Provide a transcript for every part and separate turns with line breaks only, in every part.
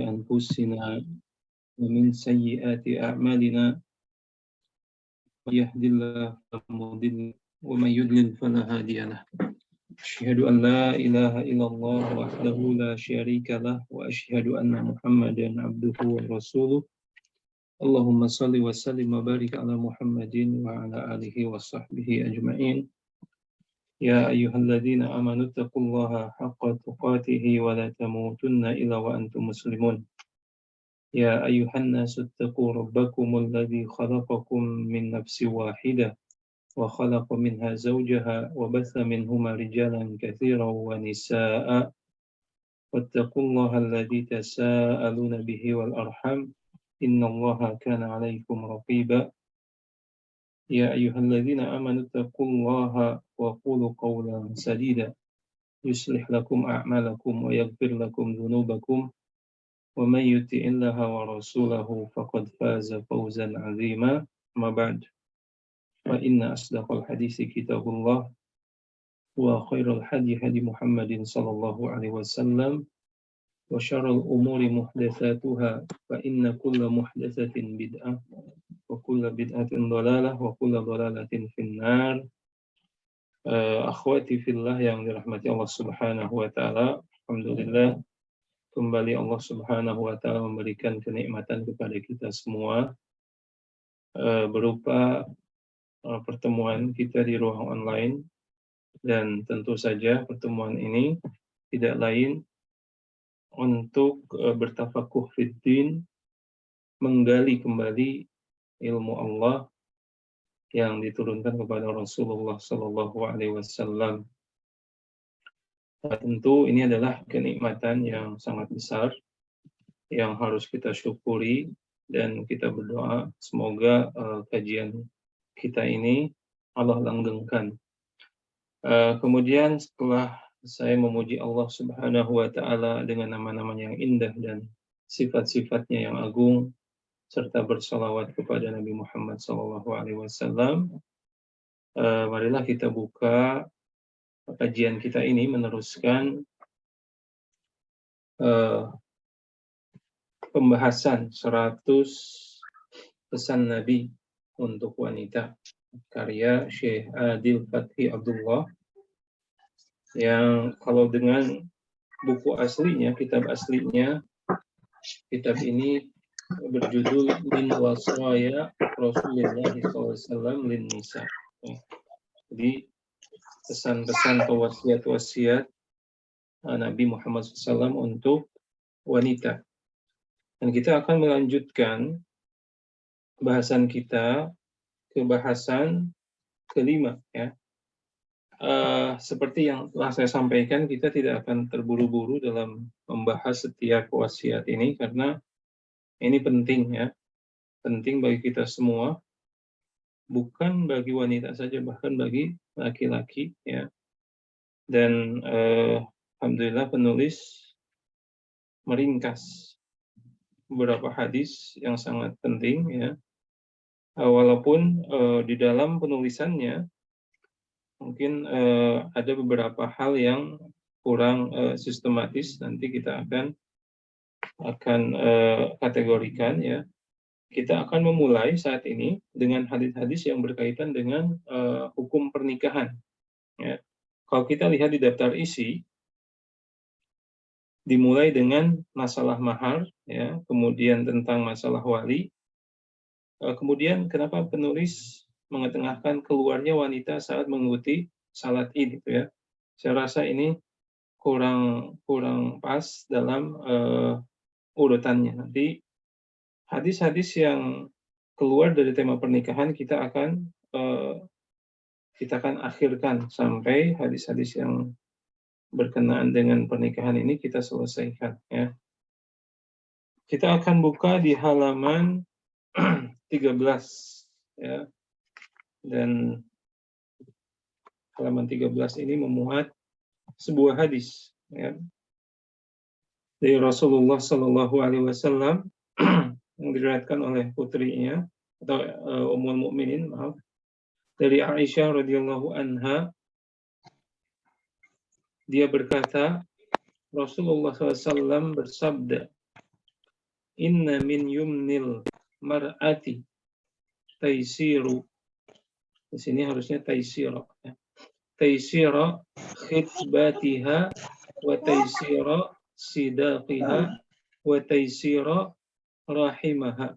أنفسنا ومن سيئات أعمالنا من يهد الله فلا مضل له ومن يضلل فلا هادي له أشهد أن لا إله إلا الله وحده لا شريك له وأشهد أن محمدا عبده ورسوله اللهم صل وسلم وبارك على محمد وعلى آله وصحبه أجمعين يا أيها الذين آمنوا اتقوا الله حق تقاته ولا تموتن إلا وأنتم مسلمون يا أيها الناس اتقوا ربكم الذي خلقكم من نفس واحدة وخلق منها زوجها وبث منهما رجالا كثيرا ونساء واتقوا الله الذي تساءلون به والأرحام إن الله كان عليكم رقيبا يا أيها الذين آمنوا اتقوا الله وقولوا قولا سديدا يصلح لكم أعمالكم ويغفر لكم ذنوبكم ومن يطع الله ورسوله فقد فاز فوزا عظيما أما بعد فإن أصدق الحديث كتاب الله وخير الهدي هدي محمد صلى الله عليه وسلم وشر الأمور محدثاتها فإن كل محدثة بدعة وكل بدعة ضلالة وكل ضلالة في النار. Akhwati fillah yang dirahmati Allah Subhanahu wa taala, alhamdulillah kembali Allah Subhanahu wa taala memberikan kenikmatan kepada kita semua berupa pertemuan kita di ruang online, dan tentu saja pertemuan ini tidak lain untuk bertafakuh fiddin, menggali kembali ilmu Allah yang diturunkan kepada Rasulullah Sallallahu Alaihi Wasallam. Tentu ini adalah kenikmatan yang sangat besar yang harus kita syukuri, dan kita berdoa semoga kajian kita ini Allah langgengkan. Kemudian setelah saya memuji Allah Subhanahu wa taala dengan nama-namanya yang indah dan sifat-sifatnya yang agung, serta bersalawat kepada Nabi Muhammad SAW, marilah kita buka kajian kita ini meneruskan pembahasan 100 pesan Nabi untuk wanita, karya Syekh Adil Fathi Abdullah, yang kalau dengan buku aslinya, kitab aslinya, kitab ini berjudul Min Wasaya Rasulullah SAW Lin Nisa. Jadi pesan-pesan atau wasiat-wasiat Nabi Muhammad SAW untuk wanita. Dan kita akan melanjutkan bahasan kita ke bahasan kelima, ya. Seperti yang telah saya sampaikan, kita tidak akan terburu-buru dalam membahas setiap wasiat ini karena ini penting, ya, penting bagi kita semua, bukan bagi wanita saja, bahkan bagi laki-laki, ya. Dan alhamdulillah penulis meringkas beberapa hadis yang sangat penting, ya. Walaupun di dalam penulisannya mungkin ada beberapa hal yang kurang sistematis, nanti kita akan kategorikan, ya. Kita akan memulai saat ini dengan hadis-hadis yang berkaitan dengan hukum pernikahan, ya. Kalau kita lihat di daftar isi, dimulai dengan masalah mahar, ya, kemudian tentang masalah wali, kemudian kenapa penulis mengetengahkan keluarnya wanita saat mengikuti salat Id, gitu, ya. Saya rasa ini kurang pas dalam urutannya. Nanti hadis-hadis yang keluar dari tema pernikahan kita akan akhirkan sampai hadis-hadis yang berkenaan dengan pernikahan ini kita selesaikan, ya. Kita akan buka di halaman 13, ya. Dan halaman 13 ini memuat sebuah hadis, ya, dari Rasulullah Sallallahu Alaihi Wasallam yang diriwayatkan oleh putrinya atau Ummul Mukminin, dari Aisyah radhiyallahu anha. Dia berkata, Rasulullah SAW bersabda, inna min yumnil mar'ati taisiru. Di sini harusnya taisiro. Taisiro khitbatiha wa taisiro sidaqiha wa taisiro rahimaha.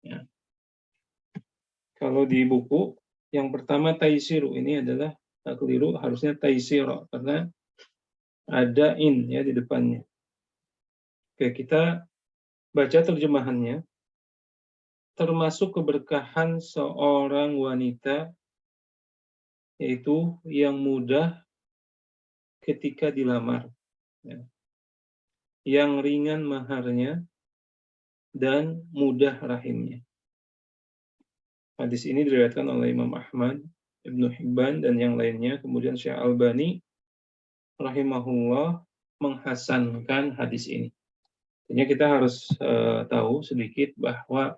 Ya. Kalau di buku yang pertama taisiru, ini adalah keliru, harusnya taisiro karena ada in ya di depannya. Oke, kita baca terjemahannya. Termasuk keberkahan seorang wanita yaitu yang mudah ketika dilamar, ya. Yang ringan maharnya dan mudah rahimnya. Hadis ini diriwayatkan oleh Imam Ahmad, Ibnu Hibban dan yang lainnya. Kemudian Syekh Albani rahimahullah menghasankan hadis ini. Jadi kita harus tahu sedikit bahwa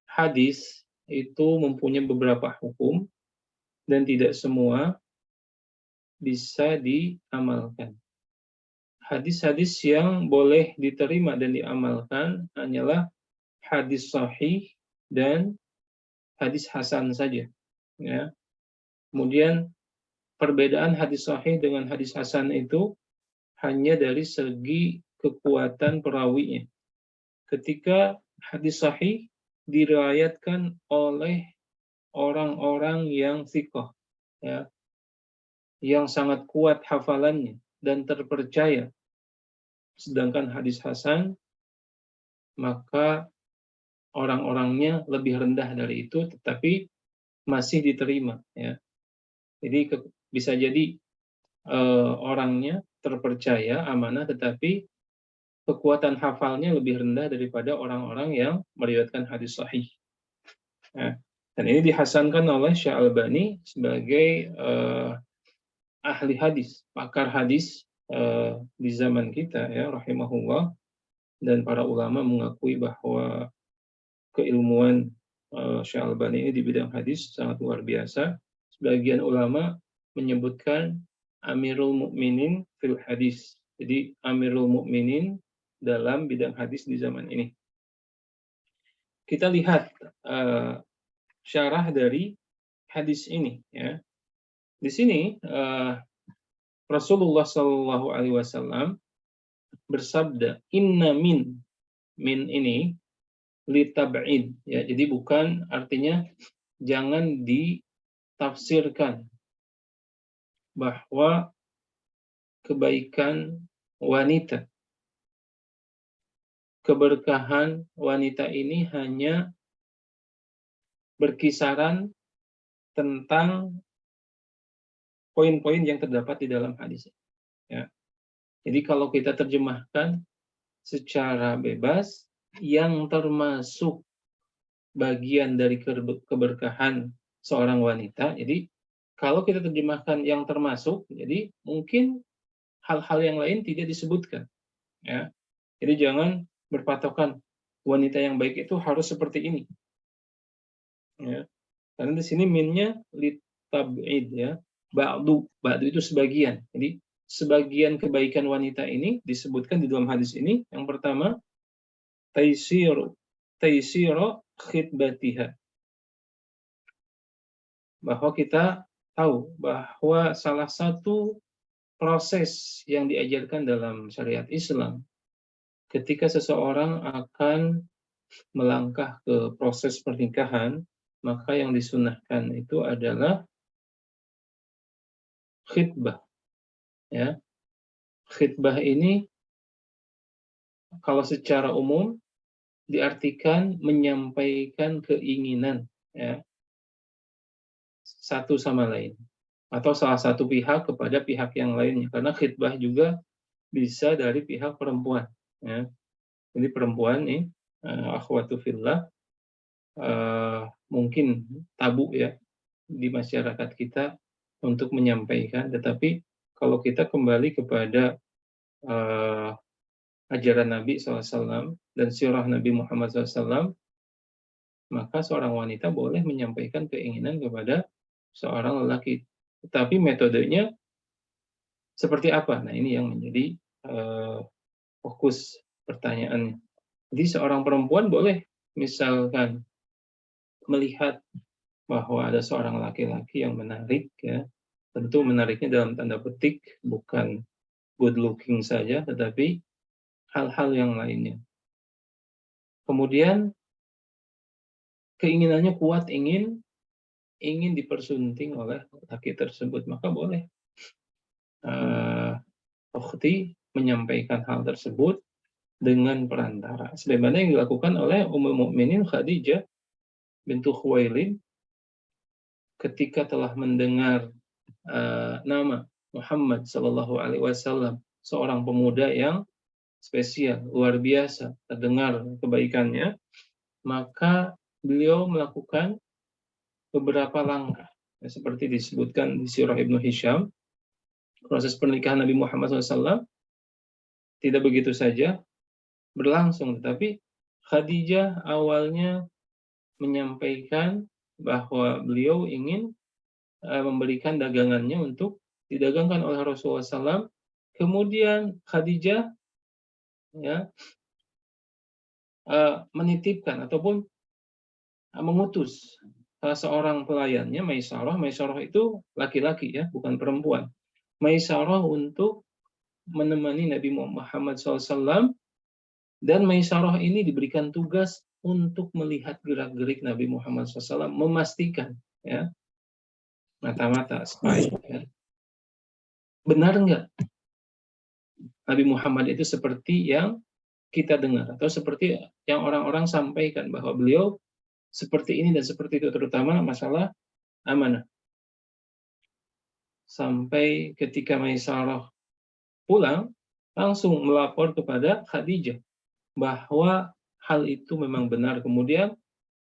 hadis itu mempunyai beberapa hukum dan tidak semua bisa diamalkan. Hadis-hadis yang boleh diterima dan diamalkan hanyalah hadis sahih dan hadis hasan saja. Ya. Kemudian perbedaan hadis sahih dengan hadis hasan itu hanya dari segi kekuatan perawinya. Ketika hadis sahih diriwayatkan oleh orang-orang yang thiqah, ya, yang sangat kuat hafalannya dan terpercaya. Sedangkan hadis hasan, maka orang-orangnya lebih rendah dari itu, tetapi masih diterima. Ya. Jadi bisa jadi orangnya terpercaya, amanah, tetapi kekuatan hafalnya lebih rendah daripada orang-orang yang meriwayatkan hadis sahih. Ya. Dan ini dihasankan oleh Syekh Albani sebagai ahli hadis, pakar hadis di zaman kita, ya, rahimahullah. Dan para ulama mengakui bahwa keilmuan Syekh Albani ini di bidang hadis sangat luar biasa. Sebagian ulama menyebutkan Amirul Mukminin fil hadis. Jadi Amirul Mukminin dalam bidang hadis di zaman ini. Kita lihat syarah dari hadis ini, ya. Di sini Rasulullah Shallallahu Alaihi Wasallam bersabda, Inna min ini litab'id, ya. Jadi bukan artinya jangan ditafsirkan bahwa kebaikan wanita, keberkahan wanita ini hanya berkisaran tentang poin-poin yang terdapat di dalam hadis. Ya. Jadi kalau kita terjemahkan secara bebas, yang termasuk bagian dari keberkahan seorang wanita. Jadi kalau kita terjemahkan yang termasuk, jadi mungkin hal-hal yang lain tidak disebutkan. Ya. Jadi jangan berpatokan wanita yang baik itu harus seperti ini. Ya. Karena di sini minnya litab'id, ya. Ba'du itu sebagian. Jadi sebagian kebaikan wanita ini disebutkan di dalam hadis ini. Yang pertama, taisiru khidbatiha. Bahwa kita tahu bahwa salah satu proses yang diajarkan dalam syariat Islam ketika seseorang akan melangkah ke proses pernikahan, maka yang disunahkan itu adalah khidbah. Ya. Khidbah ini kalau secara umum diartikan menyampaikan keinginan, ya, satu sama lain atau salah satu pihak kepada pihak yang lainnya, karena khidbah juga bisa dari pihak perempuan, ya. Jadi perempuan nih, akhwatu fillah, mungkin tabu, ya, di masyarakat kita untuk menyampaikan, tetapi kalau kita kembali kepada ajaran Nabi SAW dan sirah Nabi Muhammad SAW, maka seorang wanita boleh menyampaikan keinginan kepada seorang lelaki. Tetapi metodenya seperti apa? Nah, ini yang menjadi fokus pertanyaannya. Jadi seorang perempuan boleh misalkan melihat bahwa ada seorang laki-laki yang menarik, ya, tentu menariknya dalam tanda petik, bukan good looking saja, tetapi hal-hal yang lainnya. Kemudian keinginannya kuat, ingin dipersunting oleh laki tersebut, maka boleh ukhti menyampaikan hal tersebut dengan perantara. Sebagaimana yang dilakukan oleh Ummul Mukminin Khadijah bintu Khuwailid ketika telah mendengar nama Muhammad Shallallahu Alaihi Wasallam, seorang pemuda yang spesial, luar biasa, terdengar kebaikannya, maka beliau melakukan beberapa langkah, ya, seperti disebutkan di Sirah Ibnu Hisham. Proses pernikahan Nabi Muhammad SAW tidak begitu saja berlangsung, tetapi Khadijah awalnya menyampaikan bahwa beliau ingin memberikan dagangannya untuk didagangkan oleh Rasulullah SAW. Kemudian Khadijah, ya, menitipkan ataupun mengutus salah seorang pelayannya, Maisarah. Maisarah itu laki-laki, ya, bukan perempuan. Maisarah untuk menemani Nabi Muhammad SAW, dan Maisarah ini diberikan tugas untuk melihat gerak-gerik Nabi Muhammad SAW, memastikan, ya, mata-mata spy, ya, benar nggak Nabi Muhammad itu seperti yang kita dengar, atau seperti yang orang-orang sampaikan bahwa beliau seperti ini dan seperti itu, terutama masalah amanah. Sampai ketika Maisarah pulang, langsung melapor kepada Khadijah bahwa hal itu memang benar. Kemudian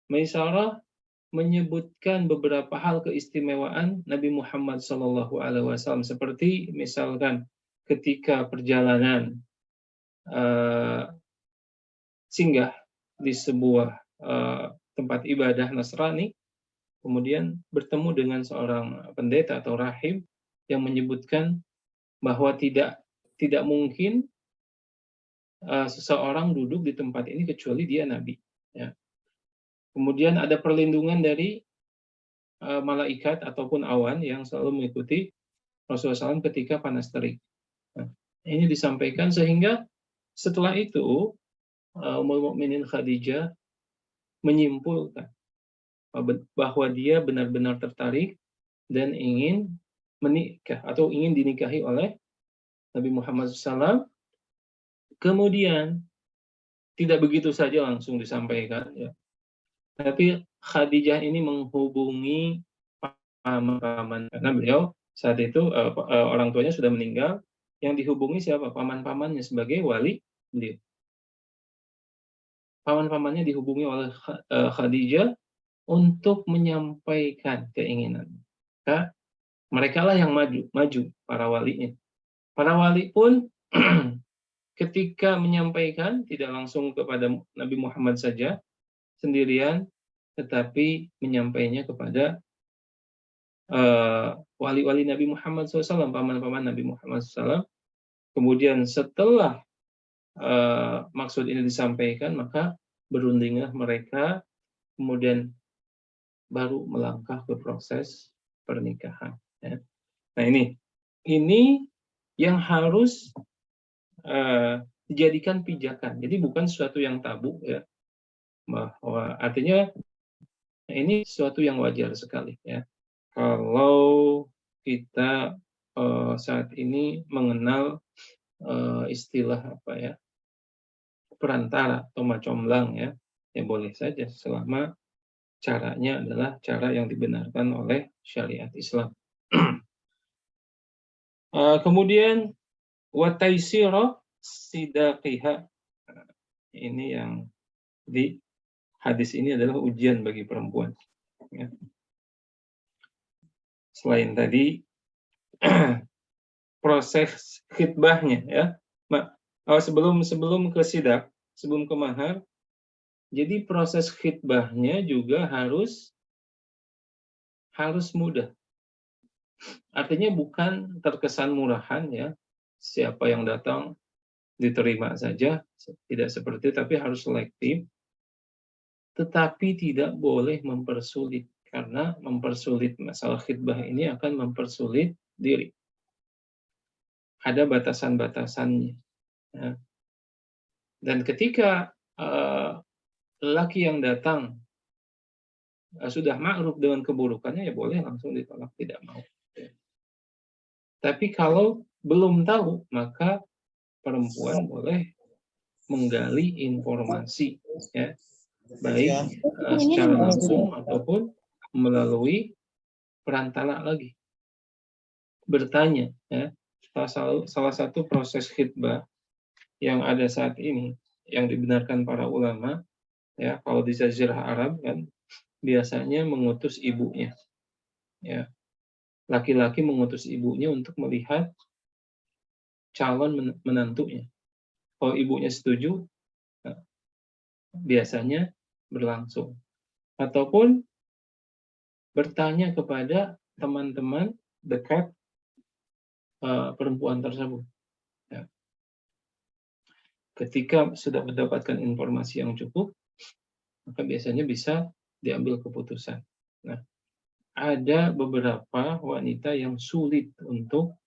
Maisarah menyebutkan beberapa hal keistimewaan Nabi Muhammad SAW, seperti misalkan ketika perjalanan singgah di sebuah tempat ibadah Nasrani, kemudian bertemu dengan seorang pendeta atau rahib yang menyebutkan bahwa tidak mungkin seseorang duduk di tempat ini kecuali dia nabi, ya. Kemudian ada perlindungan dari malaikat ataupun awan yang selalu mengikuti Rasulullah SAW ketika panas terik. Nah, ini disampaikan sehingga setelah itu Ummul Mukminin Khadijah menyimpulkan bahwa dia benar-benar tertarik dan ingin menikah atau ingin dinikahi oleh Nabi Muhammad SAW. Kemudian tidak begitu saja langsung disampaikan, ya. Tapi Khadijah ini menghubungi paman-paman, karena beliau saat itu orang tuanya sudah meninggal. Yang dihubungi siapa? Paman-pamannya sebagai wali beliau. Paman-pamannya dihubungi oleh Khadijah untuk menyampaikan keinginan. Nah, mereka lah yang maju para walinya. Para wali pun ketika menyampaikan tidak langsung kepada Nabi Muhammad saja sendirian, tetapi menyampaikannya kepada wali-wali Nabi Muhammad SAW, paman-paman Nabi Muhammad SAW. Kemudian setelah maksud ini disampaikan, maka berundinglah mereka, kemudian baru melangkah ke proses pernikahan, ya. Nah, ini yang harus dijadikan pijakan. Jadi bukan sesuatu yang tabu, ya, bahwa artinya ini sesuatu yang wajar sekali, ya. Kalau kita saat ini mengenal istilah apa, ya, perantara atau macomlang, ya, ya boleh saja selama caranya adalah cara yang dibenarkan oleh syariat Islam. Kemudian wataisiro sidaqiha, ini yang di hadis ini adalah ujian bagi perempuan, ya. Selain tadi proses khitbahnya, ya, sebelum ke sidak, sebelum ke mahar, jadi proses khitbahnya juga harus mudah. Artinya bukan terkesan murahan, ya. Siapa yang datang diterima saja, tidak seperti itu, tapi harus selektif, tetapi tidak boleh mempersulit, karena mempersulit masalah khitbah ini akan mempersulit diri. Ada batasan-batasannya. Ya. Dan ketika lelaki yang datang sudah ma'ruf dengan keburukannya, ya boleh langsung ditolak, tidak mau. Ya. Tapi kalau belum tahu, maka perempuan boleh menggali informasi, ya, baik secara langsung ataupun melalui perantara lagi, bertanya. Ya. Salah satu proses khitbah yang ada saat ini yang dibenarkan para ulama, ya, kalau di Jazirah Arab kan biasanya mengutus ibunya, ya, laki-laki mengutus ibunya untuk melihat calon menantunya. Kalau ibunya setuju, biasanya berlangsung. Ataupun bertanya kepada teman-teman dekat perempuan tersebut. Ya. Ketika sudah mendapatkan informasi yang cukup, maka biasanya bisa diambil keputusan. Nah, ada beberapa wanita yang sulit untuk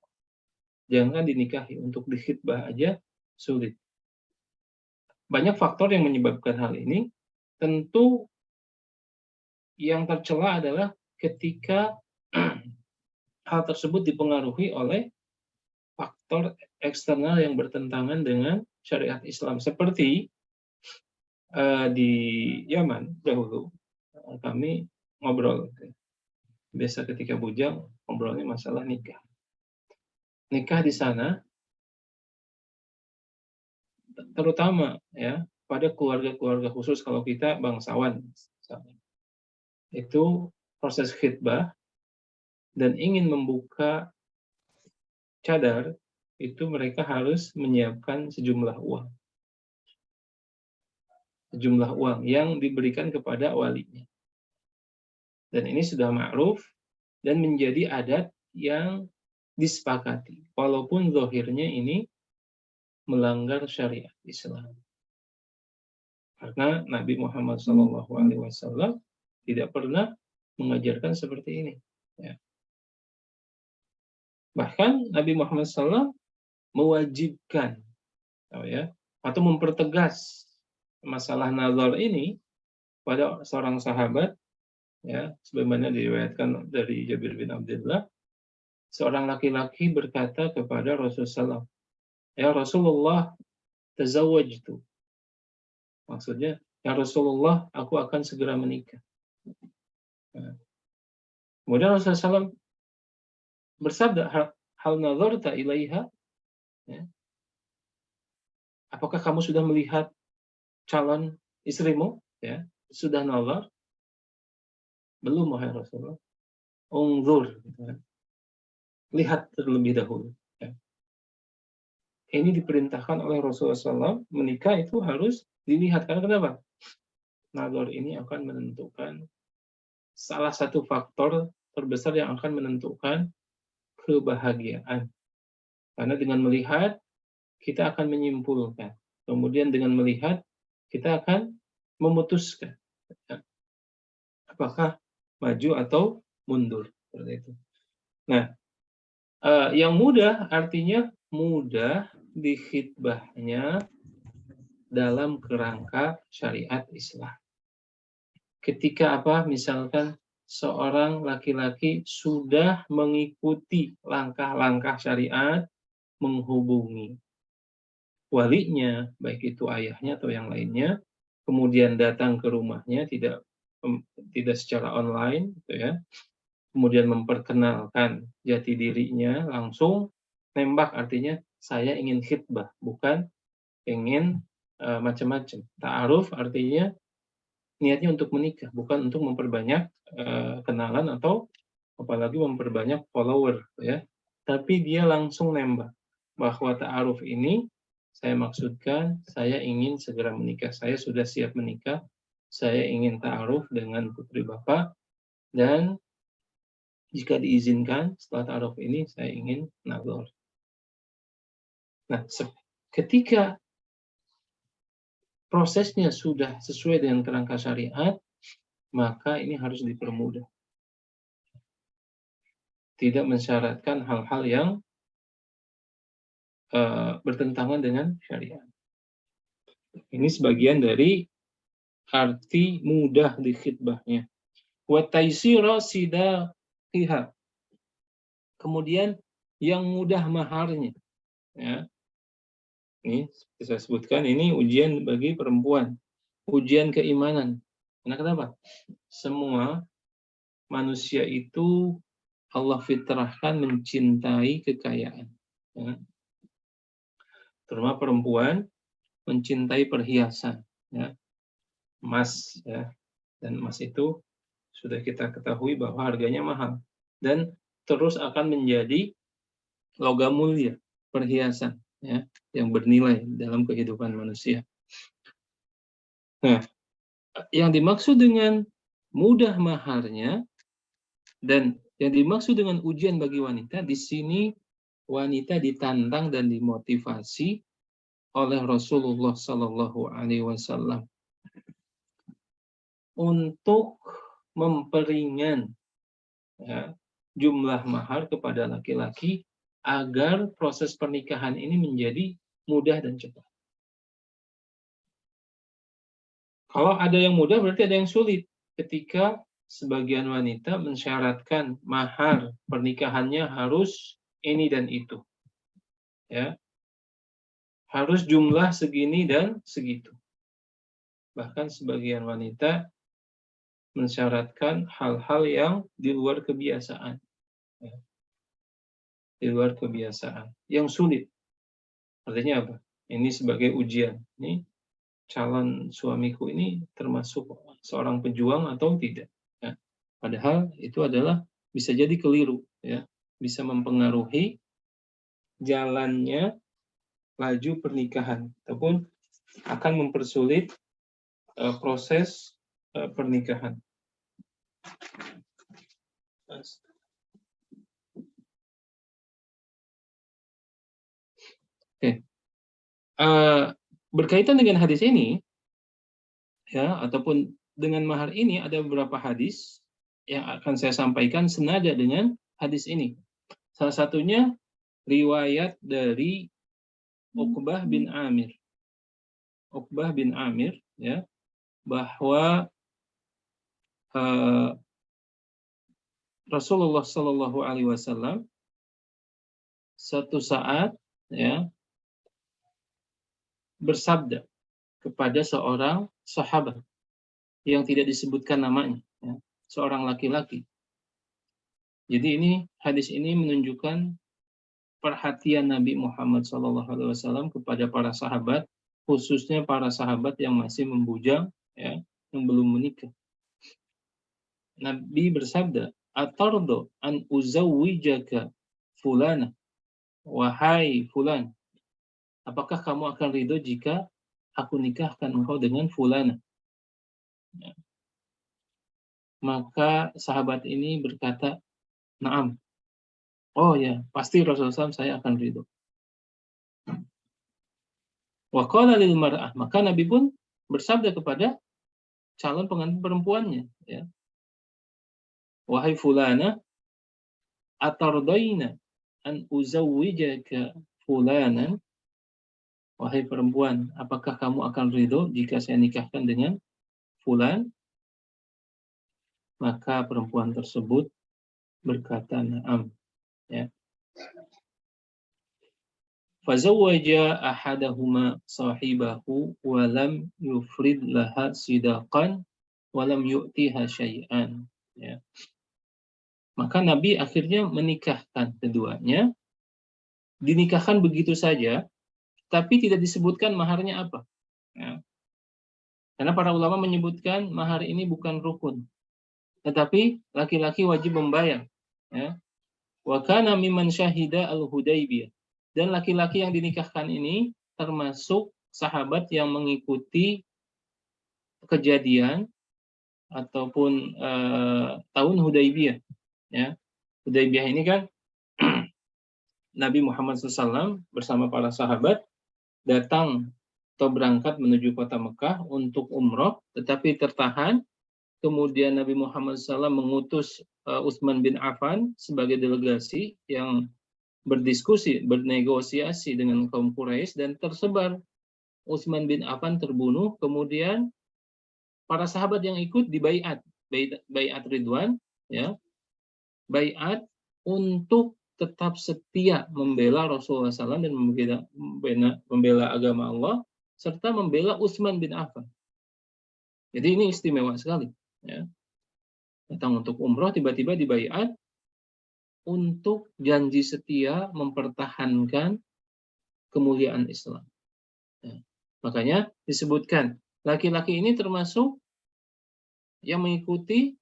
jangan dinikahi, untuk dikhitbah aja sulit. Banyak faktor yang menyebabkan hal ini. Tentu yang tercela adalah ketika hal tersebut dipengaruhi oleh faktor eksternal yang bertentangan dengan syariat Islam. Seperti di Yaman dahulu, kami ngobrol. Biasa ketika bujang, ngobrolnya masalah nikah. Nikah di sana, terutama ya pada keluarga-keluarga khusus, kalau kita bangsawan, itu proses khitbah dan ingin membuka cadar, itu mereka harus menyiapkan sejumlah uang yang diberikan kepada walinya. Dan ini sudah ma'ruf dan menjadi adat yang disepakati, walaupun zahirnya ini melanggar syariat Islam. Karena Nabi Muhammad SAW tidak pernah mengajarkan seperti ini. Ya. Bahkan Nabi Muhammad SAW mewajibkan, ya, atau mempertegas masalah nazar ini pada seorang sahabat, ya, sebagaimana diriwayatkan dari Jabir bin Abdullah, seorang laki-laki berkata kepada Rasulullah, ya Rasulullah, tazawwajtu. Maksudnya, ya Rasulullah, aku akan segera menikah. Nah, kemudian Rasulullah SAW bersabda, hal nazarta ilaiha, ya, apakah kamu sudah melihat calon istrimu? Ya, sudah nazar? Belum, wahai Rasulullah. Ungzur, lihat terlebih dahulu. Ya. Ini diperintahkan oleh Rasulullah SAW, menikah itu harus dilihat. Karena kenapa? Nazar ini akan menentukan salah satu faktor terbesar yang akan menentukan kebahagiaan. Karena dengan melihat, kita akan menyimpulkan. Kemudian dengan melihat, kita akan memutuskan. Apakah maju atau mundur. Seperti itu. Nah, yang mudah artinya mudah dikhitbahnya dalam kerangka syariat Islam. Ketika apa? Misalkan seorang laki-laki sudah mengikuti langkah-langkah syariat menghubungi walinya, baik itu ayahnya atau yang lainnya, kemudian datang ke rumahnya tidak secara online, gitu ya. Kemudian memperkenalkan jati dirinya, langsung nembak, artinya saya ingin khitbah, bukan ingin macam-macam. Ta'aruf artinya niatnya untuk menikah, bukan untuk memperbanyak kenalan atau apalagi memperbanyak follower, ya. Tapi dia langsung nembak bahwa ta'aruf ini saya maksudkan saya ingin segera menikah, saya sudah siap menikah, saya ingin ta'aruf dengan putri Bapak, dan jika diizinkan setelah ta'aruf ini saya ingin nazar. Nah, ketika prosesnya sudah sesuai dengan kerangka syariat, maka ini harus dipermudah. Tidak mensyaratkan hal-hal yang bertentangan dengan syariat. Ini sebagian dari arti mudah di khitbahnya. Wa taysira sidaqiha. Kemudian yang mudah maharnya. Ya. Ini saya sebutkan, ini ujian bagi perempuan, ujian keimanan. Karena kenapa? Semua manusia itu Allah fitrahkan mencintai kekayaan. Ya. Terutama perempuan mencintai perhiasan, ya. Emas, ya. Dan emas itu sudah kita ketahui bahwa harganya mahal dan terus akan menjadi logam mulia, perhiasan, ya, yang bernilai dalam kehidupan manusia. Nah, yang dimaksud dengan mudah maharnya dan yang dimaksud dengan ujian bagi wanita, di sini wanita ditantang dan dimotivasi oleh Rasulullah Sallallahu Alaihi Wasallam untuk memperingan, ya, jumlah mahar kepada laki-laki agar proses pernikahan ini menjadi mudah dan cepat. Kalau ada yang mudah berarti ada yang sulit. Ketika sebagian wanita mensyaratkan mahar pernikahannya harus ini dan itu, ya, harus jumlah segini dan segitu. Bahkan sebagian wanita mensyaratkan hal-hal yang di luar kebiasaan, ya, di luar kebiasaan, yang sulit. Artinya apa? Ini sebagai ujian. Ini calon suamiku ini termasuk seorang pejuang atau tidak? Ya. Padahal itu adalah bisa jadi keliru, ya, bisa mempengaruhi jalannya laju pernikahan ataupun akan mempersulit proses pernikahan. Oke. Berkaitan dengan hadis ini, ya, ataupun dengan mahar ini, ada beberapa hadis yang akan saya sampaikan senada dengan hadis ini. Salah satunya riwayat dari Uqbah bin Amir. Uqbah bin Amir, ya, bahwa Rasulullah Shallallahu Alaihi Wasallam satu saat, ya, bersabda kepada seorang sahabat yang tidak disebutkan namanya, ya, seorang laki-laki. Jadi ini hadis ini menunjukkan perhatian Nabi Muhammad SAW kepada para sahabat, khususnya para sahabat yang masih membujang, ya, yang belum menikah. Nabi bersabda, "Atardo an uzawwijaka fulana, wahai fulan, apakah kamu akan ridho jika aku nikahkan engkau dengan fulana?" Ya. Maka sahabat ini berkata, "Na'am." Oh ya, pasti Rasulullah SAW saya akan ridho. Wa qala lil mar'ah, maka Nabi pun bersabda kepada calon pengantin perempuannya, ya. Wahai fulana, atardaina an uzawwijaka fulanan, wahai perempuan, apakah kamu akan ridho jika saya nikahkan dengan fulan? Maka perempuan tersebut berkata, na'am, ya. Fazawwaja ahadahuma sahibahu wa lam yufrid laha sidaqan wa lam yu'tiha syai'an, ya. Maka Nabi akhirnya menikahkan keduanya, dinikahkan begitu saja, tapi tidak disebutkan maharnya apa. Ya. Karena para ulama menyebutkan mahar ini bukan rukun, tetapi laki-laki wajib membayar. Ya. Wa kana mimman syahida al-Hudaybiyah. Dan laki-laki yang dinikahkan ini termasuk sahabat yang mengikuti kejadian ataupun tahun Hudaybiyah. Ya. Hudaybiyah ini kan Nabi Muhammad SAW bersama para sahabat datang atau berangkat menuju kota Mekah untuk umroh, tetapi tertahan. Kemudian Nabi Muhammad SAW mengutus Utsman bin Affan sebagai delegasi yang berdiskusi, bernegosiasi dengan kaum Quraisy, dan tersebar. Utsman bin Affan terbunuh, kemudian para sahabat yang ikut dibaiat, baiat Ridwan, ya, baiat untuk tetap setia membela Rasulullah SAW dan membela agama Allah, serta membela Utsman bin Affan. Jadi ini istimewa sekali. Ya. Datang untuk umroh, tiba-tiba dibaiat untuk janji setia mempertahankan kemuliaan Islam. Ya. Makanya disebutkan laki-laki ini termasuk yang mengikuti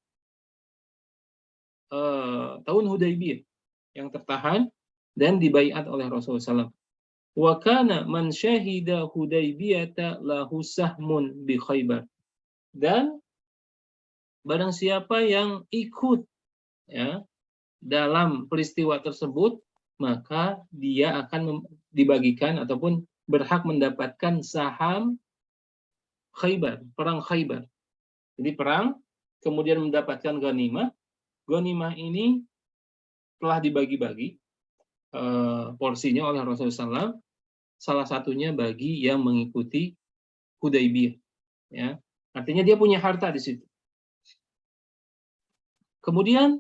tahun Hudaybiyah, yang tertahan dan dibaiat oleh Rasulullah SAW. Wa kana man syahida Hudaybiyata lahu sahmun bi Khaybar. Dan barang siapa yang ikut, ya, dalam peristiwa tersebut, maka dia akan dibagikan ataupun berhak mendapatkan saham Khaybar, perang Khaybar. Jadi perang, kemudian mendapatkan ghanimah. Ghanimah ini telah dibagi-bagi porsinya oleh Rasulullah SAW. Salah satunya bagi yang mengikuti Hudaybiyah. Ya. Artinya dia punya harta di situ. Kemudian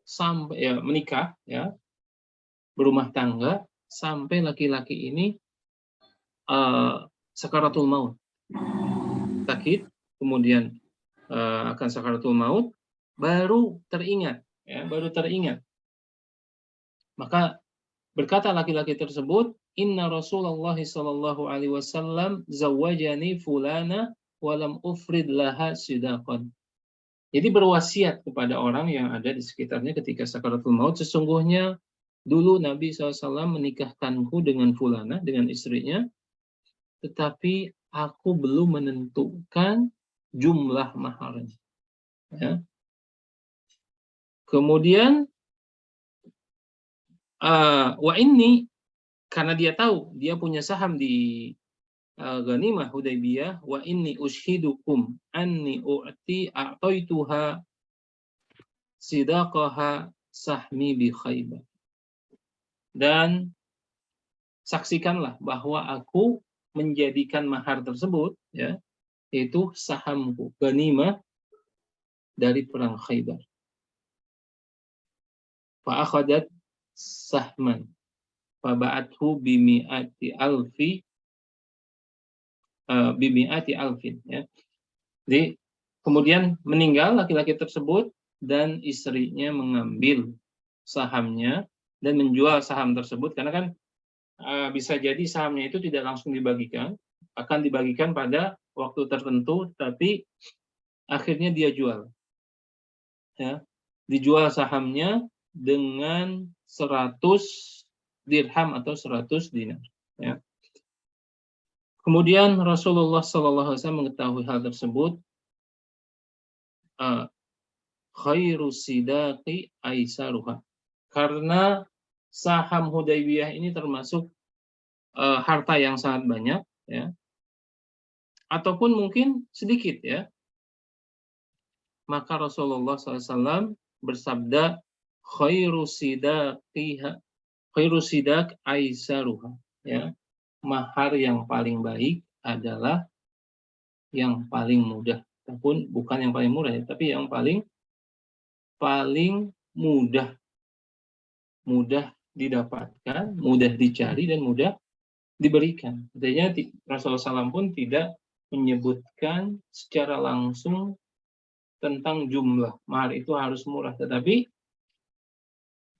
sampai menikah, ya, berumah tangga, sampai laki-laki ini sakaratul maut, sakit, kemudian akan sakaratul maut, baru teringat, ya, baru teringat. Maka berkata laki-laki tersebut, Inna Rasulullah sallallahu alaihi wasallam zawwajani fulana walam ufrid laha sidaqan. Jadi berwasiat kepada orang yang ada di sekitarnya ketika sakaratul maut, sesungguhnya dulu Nabi SAW menikahkanku dengan fulana, dengan istrinya, tetapi aku belum menentukan jumlah maharnya. Ya. Kemudian wa ini, karena dia tahu dia punya saham di ghanimah Hudaybiyah, wa inni ushidukum anni a'taituha sidaqaha sahmi bi Khaybar. Dan saksikanlah bahwa aku menjadikan mahar tersebut, ya, yaitu sahamku, ghanimah dari perang Khaybar. Fa akhadat sahman fa ba'athu bimi'ati alfin, ya. Jadi kemudian meninggal laki-laki tersebut dan istrinya mengambil sahamnya dan menjual saham tersebut, karena kan bisa jadi sahamnya itu tidak langsung dibagikan, akan dibagikan pada waktu tertentu, tapi akhirnya dia jual, ya, dijual sahamnya dengan 100 dirham atau 100 dinar, ya. Kemudian Rasulullah SAW mengetahui hal tersebut, khairu sidaqi aisaruha, karena saham Hudaybiyah ini termasuk harta yang sangat banyak, ya, ataupun mungkin sedikit, ya. Maka Rasulullah SAW bersabda, khairu sidaq aisaruha, ya. Mahar yang paling baik adalah yang paling mudah, ataupun bukan yang paling murah, ya, tapi yang paling mudah didapatkan, mudah dicari, dan mudah diberikan. Artinya Rasulullah SAW pun tidak menyebutkan secara langsung tentang jumlah mahar itu harus murah, tetapi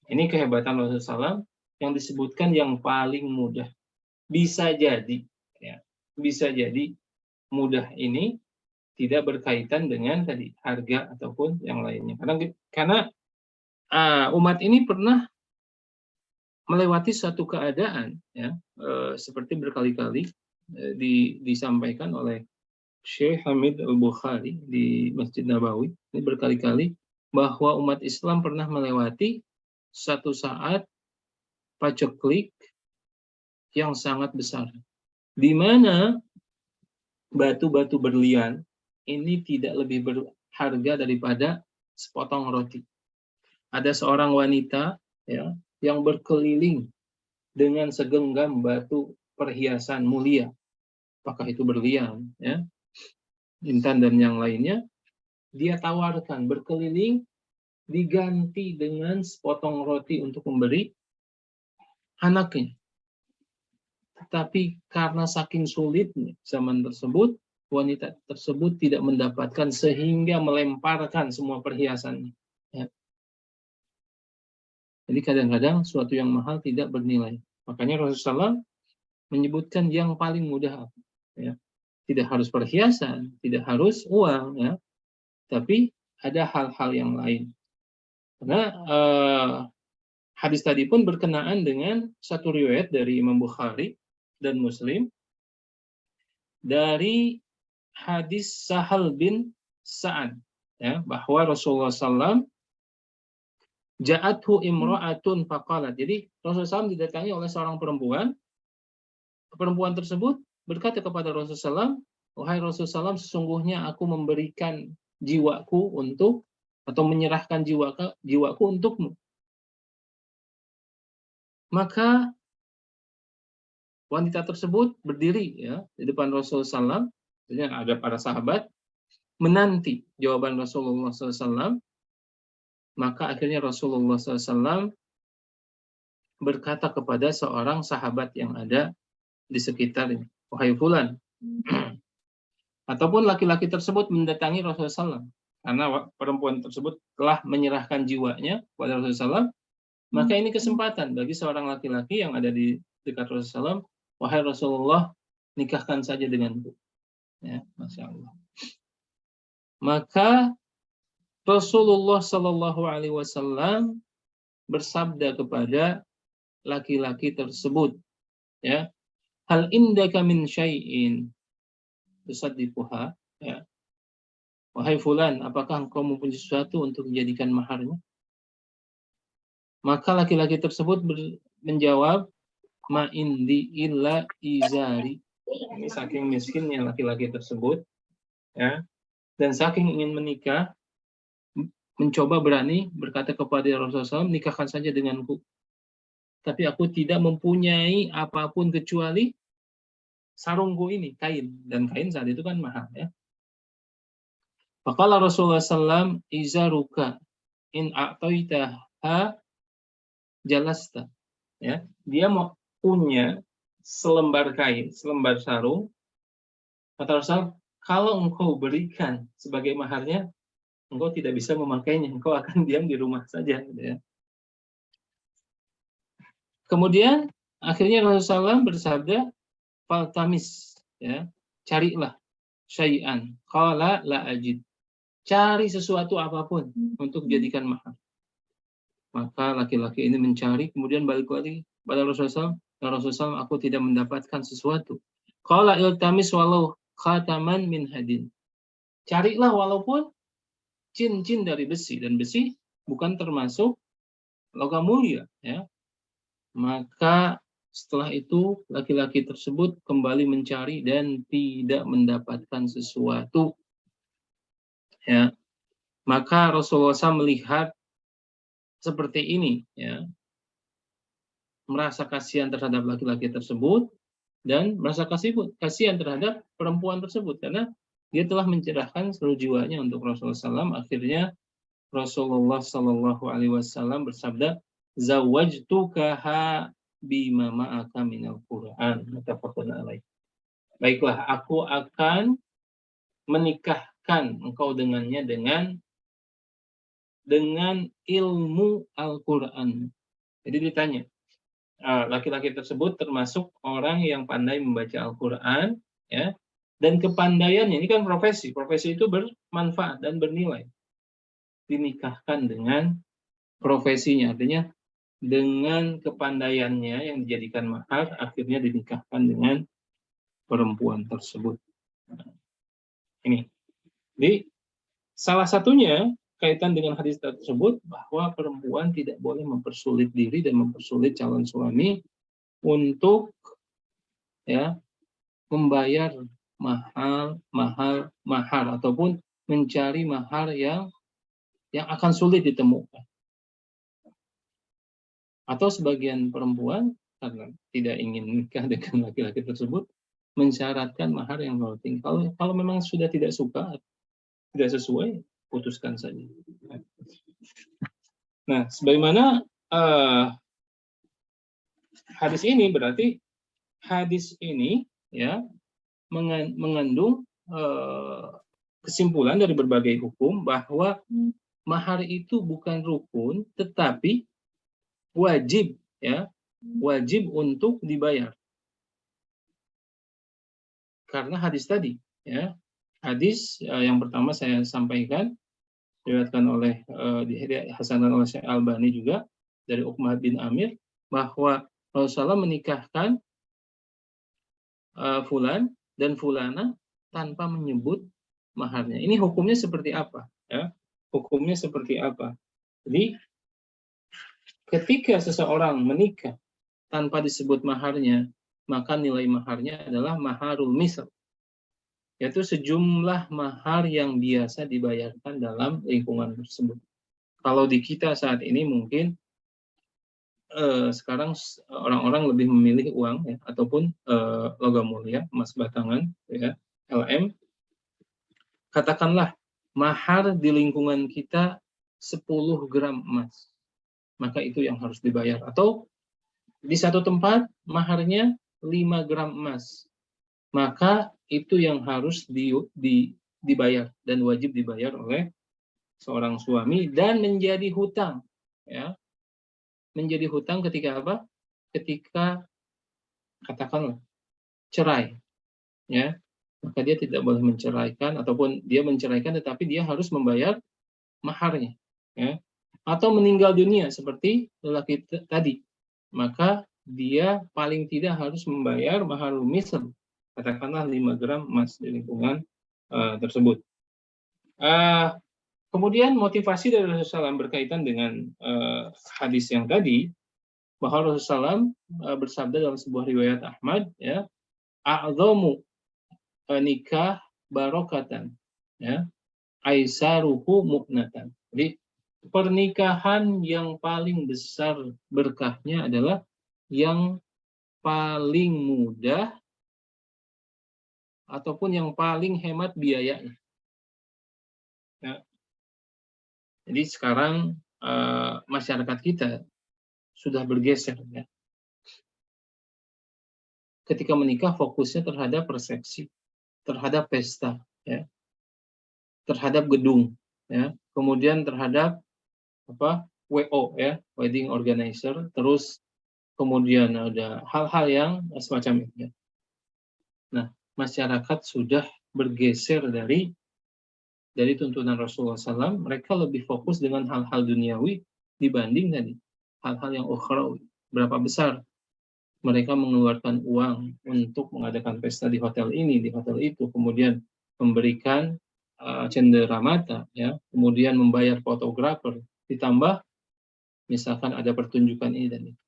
ini kehebatan Rasulullah SAW yang disebutkan yang paling mudah. Bisa jadi, ya, bisa jadi mudah ini tidak berkaitan dengan tadi harga ataupun yang lainnya. Karena umat ini pernah melewati suatu keadaan, ya, seperti berkali-kali disampaikan oleh Syekh Hamid Al-Bukhari di Masjid Nabawi, ini berkali-kali, bahwa umat Islam pernah melewati satu saat paceklik yang sangat besar, di mana batu-batu berlian ini tidak lebih berharga daripada sepotong roti. Ada seorang wanita ya yang berkeliling dengan segenggam batu perhiasan mulia, apakah itu berlian, ya, intan dan yang lainnya, dia tawarkan berkeliling diganti dengan sepotong roti untuk memberi anaknya. Tetapi karena saking sulitnya zaman tersebut, wanita tersebut tidak mendapatkan sehingga melemparkan semua perhiasannya. Ya. Jadi kadang-kadang suatu yang mahal tidak bernilai. Makanya Rasulullah menyebutkan yang paling mudah. Ya. Tidak harus perhiasan, tidak harus uang, ya. Tapi ada hal-hal yang lain. Karena hadis tadi pun berkenaan dengan satu riwayat dari Imam Bukhari dan Muslim dari hadis Sahal bin Sa'ad, ya, bahwa Rasulullah SAW ja'athu imra'atun faqalat. Jadi Rasulullah SAW didatangi oleh seorang perempuan. Perempuan tersebut berkata kepada Rasulullah SAW, wahai Rasulullah SAW, sesungguhnya aku memberikan jiwaku untuk atau menyerahkan jiwaku untukmu. Maka wanita tersebut berdiri ya di depan Rasulullah SAW, ada para sahabat menanti jawaban Rasulullah SAW. Maka akhirnya Rasulullah SAW berkata kepada seorang sahabat yang ada di sekitar ini, wahai fulan. Ataupun laki-laki tersebut mendatangi Rasulullah SAW karena perempuan tersebut telah menyerahkan jiwanya kepada Rasulullah SAW. Maka ini kesempatan bagi seorang laki-laki yang ada di dekat Rasulullah SAW, wahai Rasulullah, nikahkan saja denganku. Ya, Masya Allah. Maka Rasulullah Shallallahu Alaihi Wasallam bersabda kepada laki-laki tersebut, ya, hal indaka min syai'in tusaddiquha, ya, wahai fulan, apakah engkau mempunyai sesuatu untuk dijadikan maharnya? Maka laki-laki tersebut menjawab, ma indi illa izari. Ini saking miskinnya laki-laki tersebut, ya, dan saking ingin menikah, mencoba berani berkata kepada Rasulullah SAW, nikahkan saja denganku. Tapi aku tidak mempunyai apapun kecuali sarungku ini, kain. Dan kain saat itu kan mahal, ya. Faqala Rasulullah SAW, izaruka in a'taitaha jalasta. Ya, dia mau punya selembar kain, selembar sarung. Kata Rasul, kalau engkau berikan sebagai maharnya, engkau tidak bisa memakainya, engkau akan diam di rumah saja, gitu ya. Kemudian akhirnya Rasulullah bersabda, faltamis, ya, carilah syai'an, qala la ajid. Cari sesuatu apapun untuk jadikan mahar. Maka laki-laki ini mencari, kemudian balik lagi pada Rasulullah, ya Rasulullah, aku tidak mendapatkan sesuatu. Qala iltamis walau khataman min hadin. Carilah walaupun cincin dari besi, dan besi bukan termasuk logam mulia, ya. Maka setelah itu laki-laki tersebut kembali mencari dan tidak mendapatkan sesuatu, ya. Maka Rasulullah SAW melihat seperti ini, ya, merasa kasihan terhadap laki-laki tersebut dan merasa kasihan terhadap perempuan tersebut karena dia telah mencurahkan seluruh jiwanya untuk Rasulullah SAW. Akhirnya Rasulullah SAW bersabda, zawajtukaha bima ma'aka minal Qur'an. Muttafaqun alaih. Baiklah, aku akan menikahkan engkau dengannya dengan ilmu Al-Quran. Jadi ditanya, laki-laki tersebut termasuk orang yang pandai membaca Al-Quran, ya, dan kepandaiannya ini kan profesi itu bermanfaat dan bernilai. Dinikahkan dengan profesinya, artinya dengan kepandaiannya yang dijadikan mahar, akhirnya dinikahkan dengan perempuan tersebut. Ini, jadi salah satunya kaitan dengan hadis tersebut bahwa perempuan tidak boleh mempersulit diri dan mempersulit calon suami untuk, ya, membayar mahar ataupun mencari mahar yang akan sulit ditemukan. Atau sebagian perempuan karena tidak ingin nikah dengan laki-laki tersebut mensyaratkan mahar yang terlalu tinggi. Kalau memang sudah tidak suka, tidak sesuai, putuskan saja. Nah, sebagaimana hadis ini berarti hadis ini ya mengandung kesimpulan dari berbagai hukum bahwa mahar itu bukan rukun tetapi wajib ya, wajib untuk dibayar. Karena hadis tadi ya, hadis yang pertama saya sampaikan diriwayatkan oleh dihasankan oleh Syekh Albani juga dari Uqbah bin Amir bahwa Rasulullah menikahkan fulan dan fulana tanpa menyebut maharnya. Ini hukumnya seperti apa ya? Hukumnya seperti apa? Jadi ketika seseorang menikah tanpa disebut maharnya, maka nilai maharnya adalah maharul misl, yaitu sejumlah mahar yang biasa dibayarkan dalam lingkungan tersebut. Kalau di kita saat ini mungkin sekarang orang-orang lebih memilih uang ya, ataupun logam mulia, emas batangan, ya, LM. Katakanlah mahar di lingkungan kita 10 gram emas, maka itu yang harus dibayar. Atau di satu tempat maharnya 5 gram emas, maka itu yang harus dibayar dan wajib dibayar oleh seorang suami dan menjadi hutang. Ya, menjadi hutang ketika apa? Ketika katakanlah cerai, ya, maka dia tidak boleh menceraikan ataupun dia menceraikan tetapi dia harus membayar maharnya, ya. Atau meninggal dunia seperti lelaki tadi, maka dia paling tidak harus membayar maharul misl, katakanlah 5 gram emas di lingkungan tersebut. Kemudian motivasi dari Rasulullah SAW berkaitan dengan hadis yang tadi, bahwa Rasulullah SAW bersabda dalam sebuah riwayat Ahmad, ya, a'dhamu nikah barokatan, ya, aisaruhu mu'natan. Jadi pernikahan yang paling besar berkahnya adalah yang paling mudah ataupun yang paling hemat biayanya. Ya. Jadi sekarang masyarakat kita sudah bergeser, ya. Ketika menikah fokusnya terhadap resepsi, terhadap pesta, ya, terhadap gedung, ya, kemudian terhadap WO, ya, wedding organizer, terus kemudian ada hal-hal yang semacam itu. Ya. Nah, masyarakat sudah bergeser dari tuntunan Rasulullah SAW, mereka lebih fokus dengan hal-hal duniawi dibanding tadi hal-hal yang ukhrawi. Berapa besar mereka mengeluarkan uang untuk mengadakan pesta di hotel ini, di hotel itu, kemudian memberikan cenderamata, ya, kemudian membayar fotografer, ditambah misalkan ada pertunjukan ini dan itu.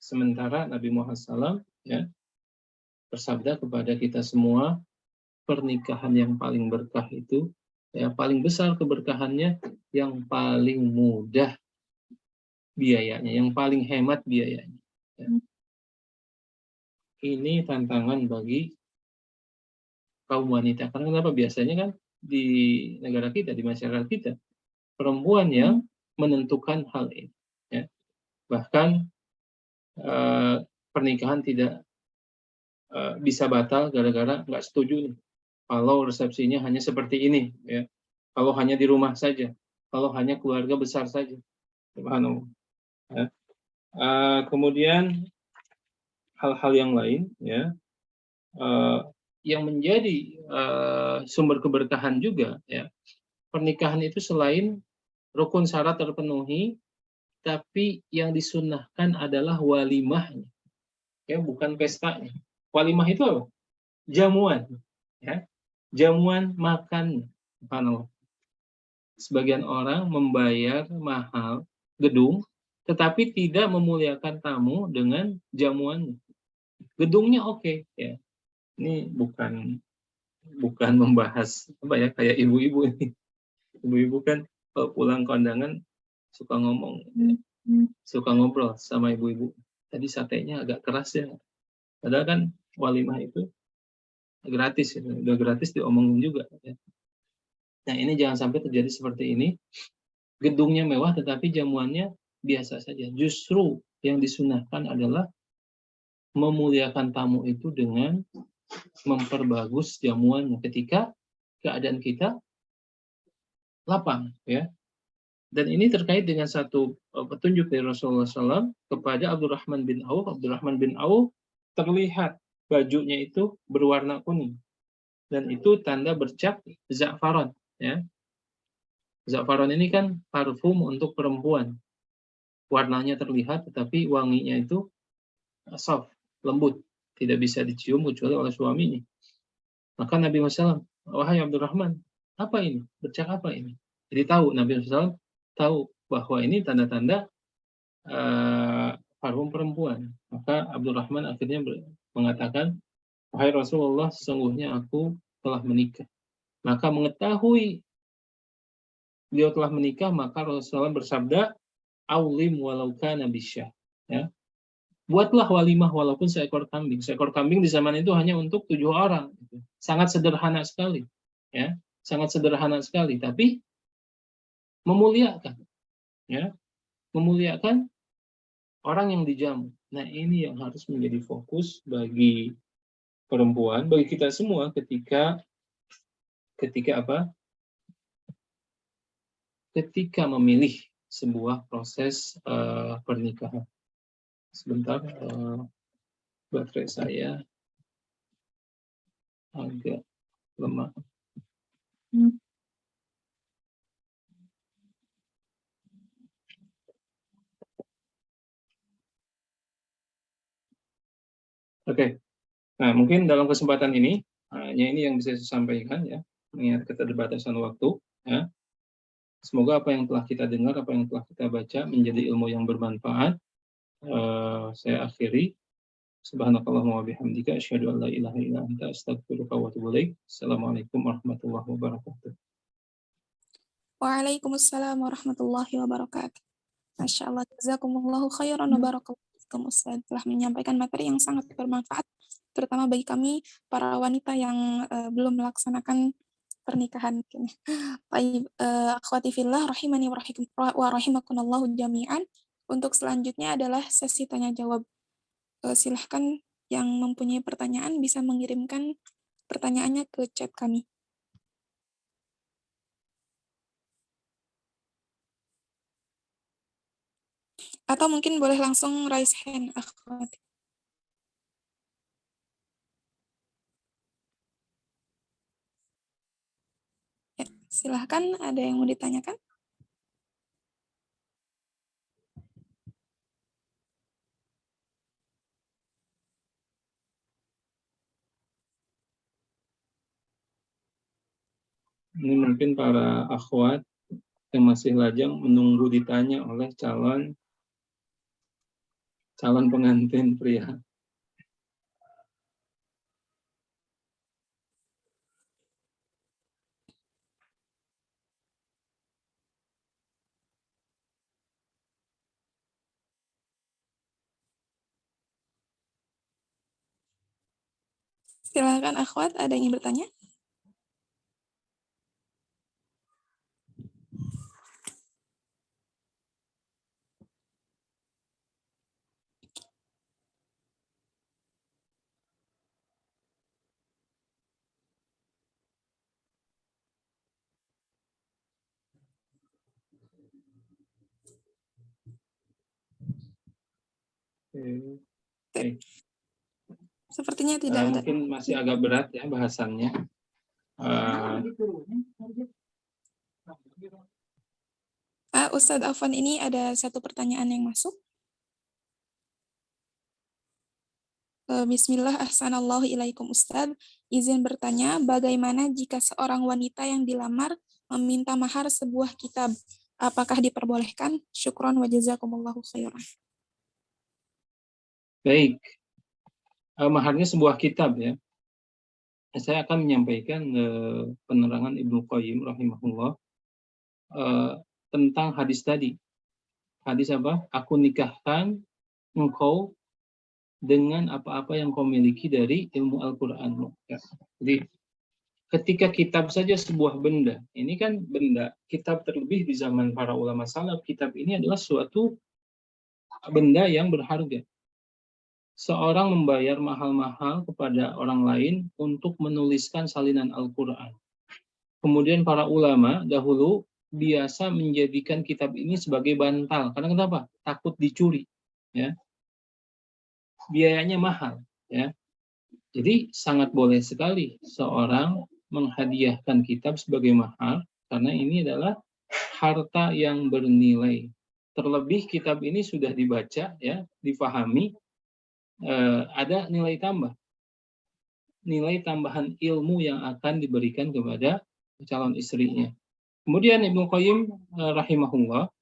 Sementara Nabi Muhammad SAW, ya, bersabda kepada kita semua, pernikahan yang paling berkah itu, ya, paling besar keberkahannya, yang paling mudah biayanya, yang paling hemat biayanya. Ya. Ini tantangan bagi kaum wanita. Karena kenapa? Biasanya kan di negara kita, di masyarakat kita, perempuan yang menentukan hal ini. Ya. Bahkan pernikahan tidak bisa batal gara-gara nggak setuju nih. Kalau resepsinya hanya seperti ini, ya. Kalau hanya di rumah saja, kalau hanya keluarga besar saja. Subhanallah. Ya. Kemudian hal-hal yang lain, ya, yang menjadi sumber keberkahan juga, ya. Pernikahan itu selain rukun syarat terpenuhi, tapi yang disunnahkan adalah walimahnya, ya, bukan pestanya. Walimah itu apa? Jamuan, ya, jamuan makan. Subhanallah. Sebagian orang membayar mahal gedung, tetapi tidak memuliakan tamu dengan jamuannya. Gedungnya oke, ya, Ini bukan membahas apa ya, kayak ibu-ibu ini. Ibu-ibu kan pulang kondangan suka ngomong, suka ngobrol sama ibu-ibu. Tadi satenya agak keras ya. Padahal kan walimah itu gratis, ya. Udah gratis diomongin juga. Ya. Nah ini jangan sampai terjadi seperti ini. Gedungnya mewah tetapi jamuannya biasa saja. Justru yang disunahkan adalah memuliakan tamu itu dengan memperbagus jamuannya ketika keadaan kita lapang, ya. Dan ini terkait dengan satu petunjuk dari Rasulullah SAW kepada Abdurrahman bin Auf. Abdurrahman bin Auf terlihat bajunya itu berwarna kuning dan itu tanda bercak za'faron, ya. Za'faron ini kan parfum untuk perempuan. Warnanya terlihat tetapi wanginya itu soft, lembut, tidak bisa dicium kecuali oleh suaminya. Maka Nabi Muhammad, wahai Abdurrahman, apa ini? Bercak apa ini? Jadi tahu, Nabi Muhammad tahu bahwa ini tanda-tanda parfum perempuan. Maka Abdurrahman akhirnya mengatakan, wahai Rasulullah, sesungguhnya aku telah menikah. Maka mengetahui beliau telah menikah, maka Rasulullah bersabda, aulim walau kana bisyah. Ya. Buatlah walimah walaupun seekor kambing. Seekor kambing di zaman itu hanya untuk 7 orang. Sangat sederhana sekali. Ya, sangat sederhana sekali. Tapi memuliakan. Ya, memuliakan orang yang dijamu. Nah ini yang harus menjadi fokus bagi perempuan, bagi kita semua ketika apa? Ketika memilih sebuah proses pernikahan. Sebentar, baterai saya agak lemah. Oke. Nah, mungkin dalam kesempatan ini hanya ini yang bisa saya sampaikan, ya, mengingat keterbatasan waktu, ya. Semoga apa yang telah kita dengar, apa yang telah kita baca menjadi ilmu yang bermanfaat. Saya akhiri. Subhanakallahumma wa bihamdika asyhadu an la ilaha illa anta astaghfiruka wa atubu ilaik. Assalamualaikum warahmatullahi wabarakatuh.
Waalaikumsalam warahmatullahi wabarakatuh. Masya Allah, jazakumullahu khairan wa barakallahu fikum, Ustaz telah menyampaikan materi yang sangat bermanfaat, terutama bagi kami para wanita yang belum melaksanakan pernikahan. Baik, akhwati fillah rahimani wa rahimakumullahu jami'an. Untuk selanjutnya adalah sesi tanya jawab. Silahkan yang mempunyai pertanyaan bisa mengirimkan pertanyaannya ke chat kami. Atau mungkin boleh langsung raise hand, akhwat. Ya, silahkan, ada yang mau ditanyakan?
Ini mungkin para akhwat yang masih lajang menunggu ditanya oleh calon pengantin pria.
Silahkan akhwat, ada yang ingin bertanya?
Oke.
Sepertinya tidak ada.
Mungkin masih agak berat ya bahasannya.
Ustadz Afwan, ini ada satu pertanyaan yang masuk. Bismillah, ahsanallahu ilaikum Ustadz. Izin bertanya, bagaimana jika seorang wanita yang dilamar meminta mahar sebuah kitab? Apakah diperbolehkan? Syukron wa jazakumullahu khairan.
Baik. Maharnya sebuah kitab, ya. saya akan menyampaikan penerangan Ibnu Qayyim rahimahullah tentang hadis tadi. Hadis apa? Aku nikahkan engkau dengan apa-apa yang kau miliki dari ilmu Al-Qur'an. Ya. Jadi ketika kitab saja sebuah benda, ini kan benda, kitab terlebih di zaman para ulama salaf, kitab ini adalah suatu benda yang berharga. Seorang membayar mahal-mahal kepada orang lain untuk menuliskan salinan Al-Quran. Kemudian para ulama dahulu biasa menjadikan kitab ini sebagai bantal. Karena kenapa? Takut dicuri. Ya. Biayanya mahal. Ya. Jadi sangat boleh sekali seorang menghadiahkan kitab sebagai mahar, karena ini adalah harta yang bernilai. Terlebih kitab ini sudah dibaca, ya, difahami, ada nilai tambah, nilai tambahan ilmu yang akan diberikan kepada calon istrinya. Kemudian Ibnu Qayyim rahimahullah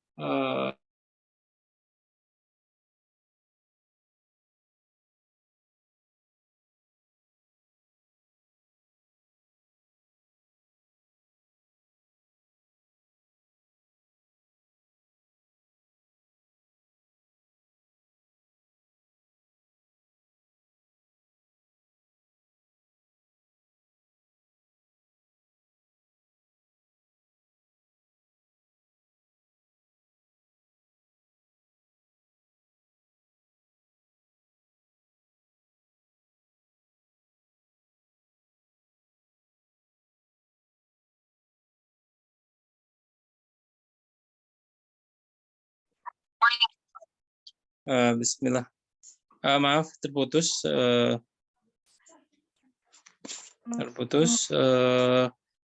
Bismillah. Maaf terputus.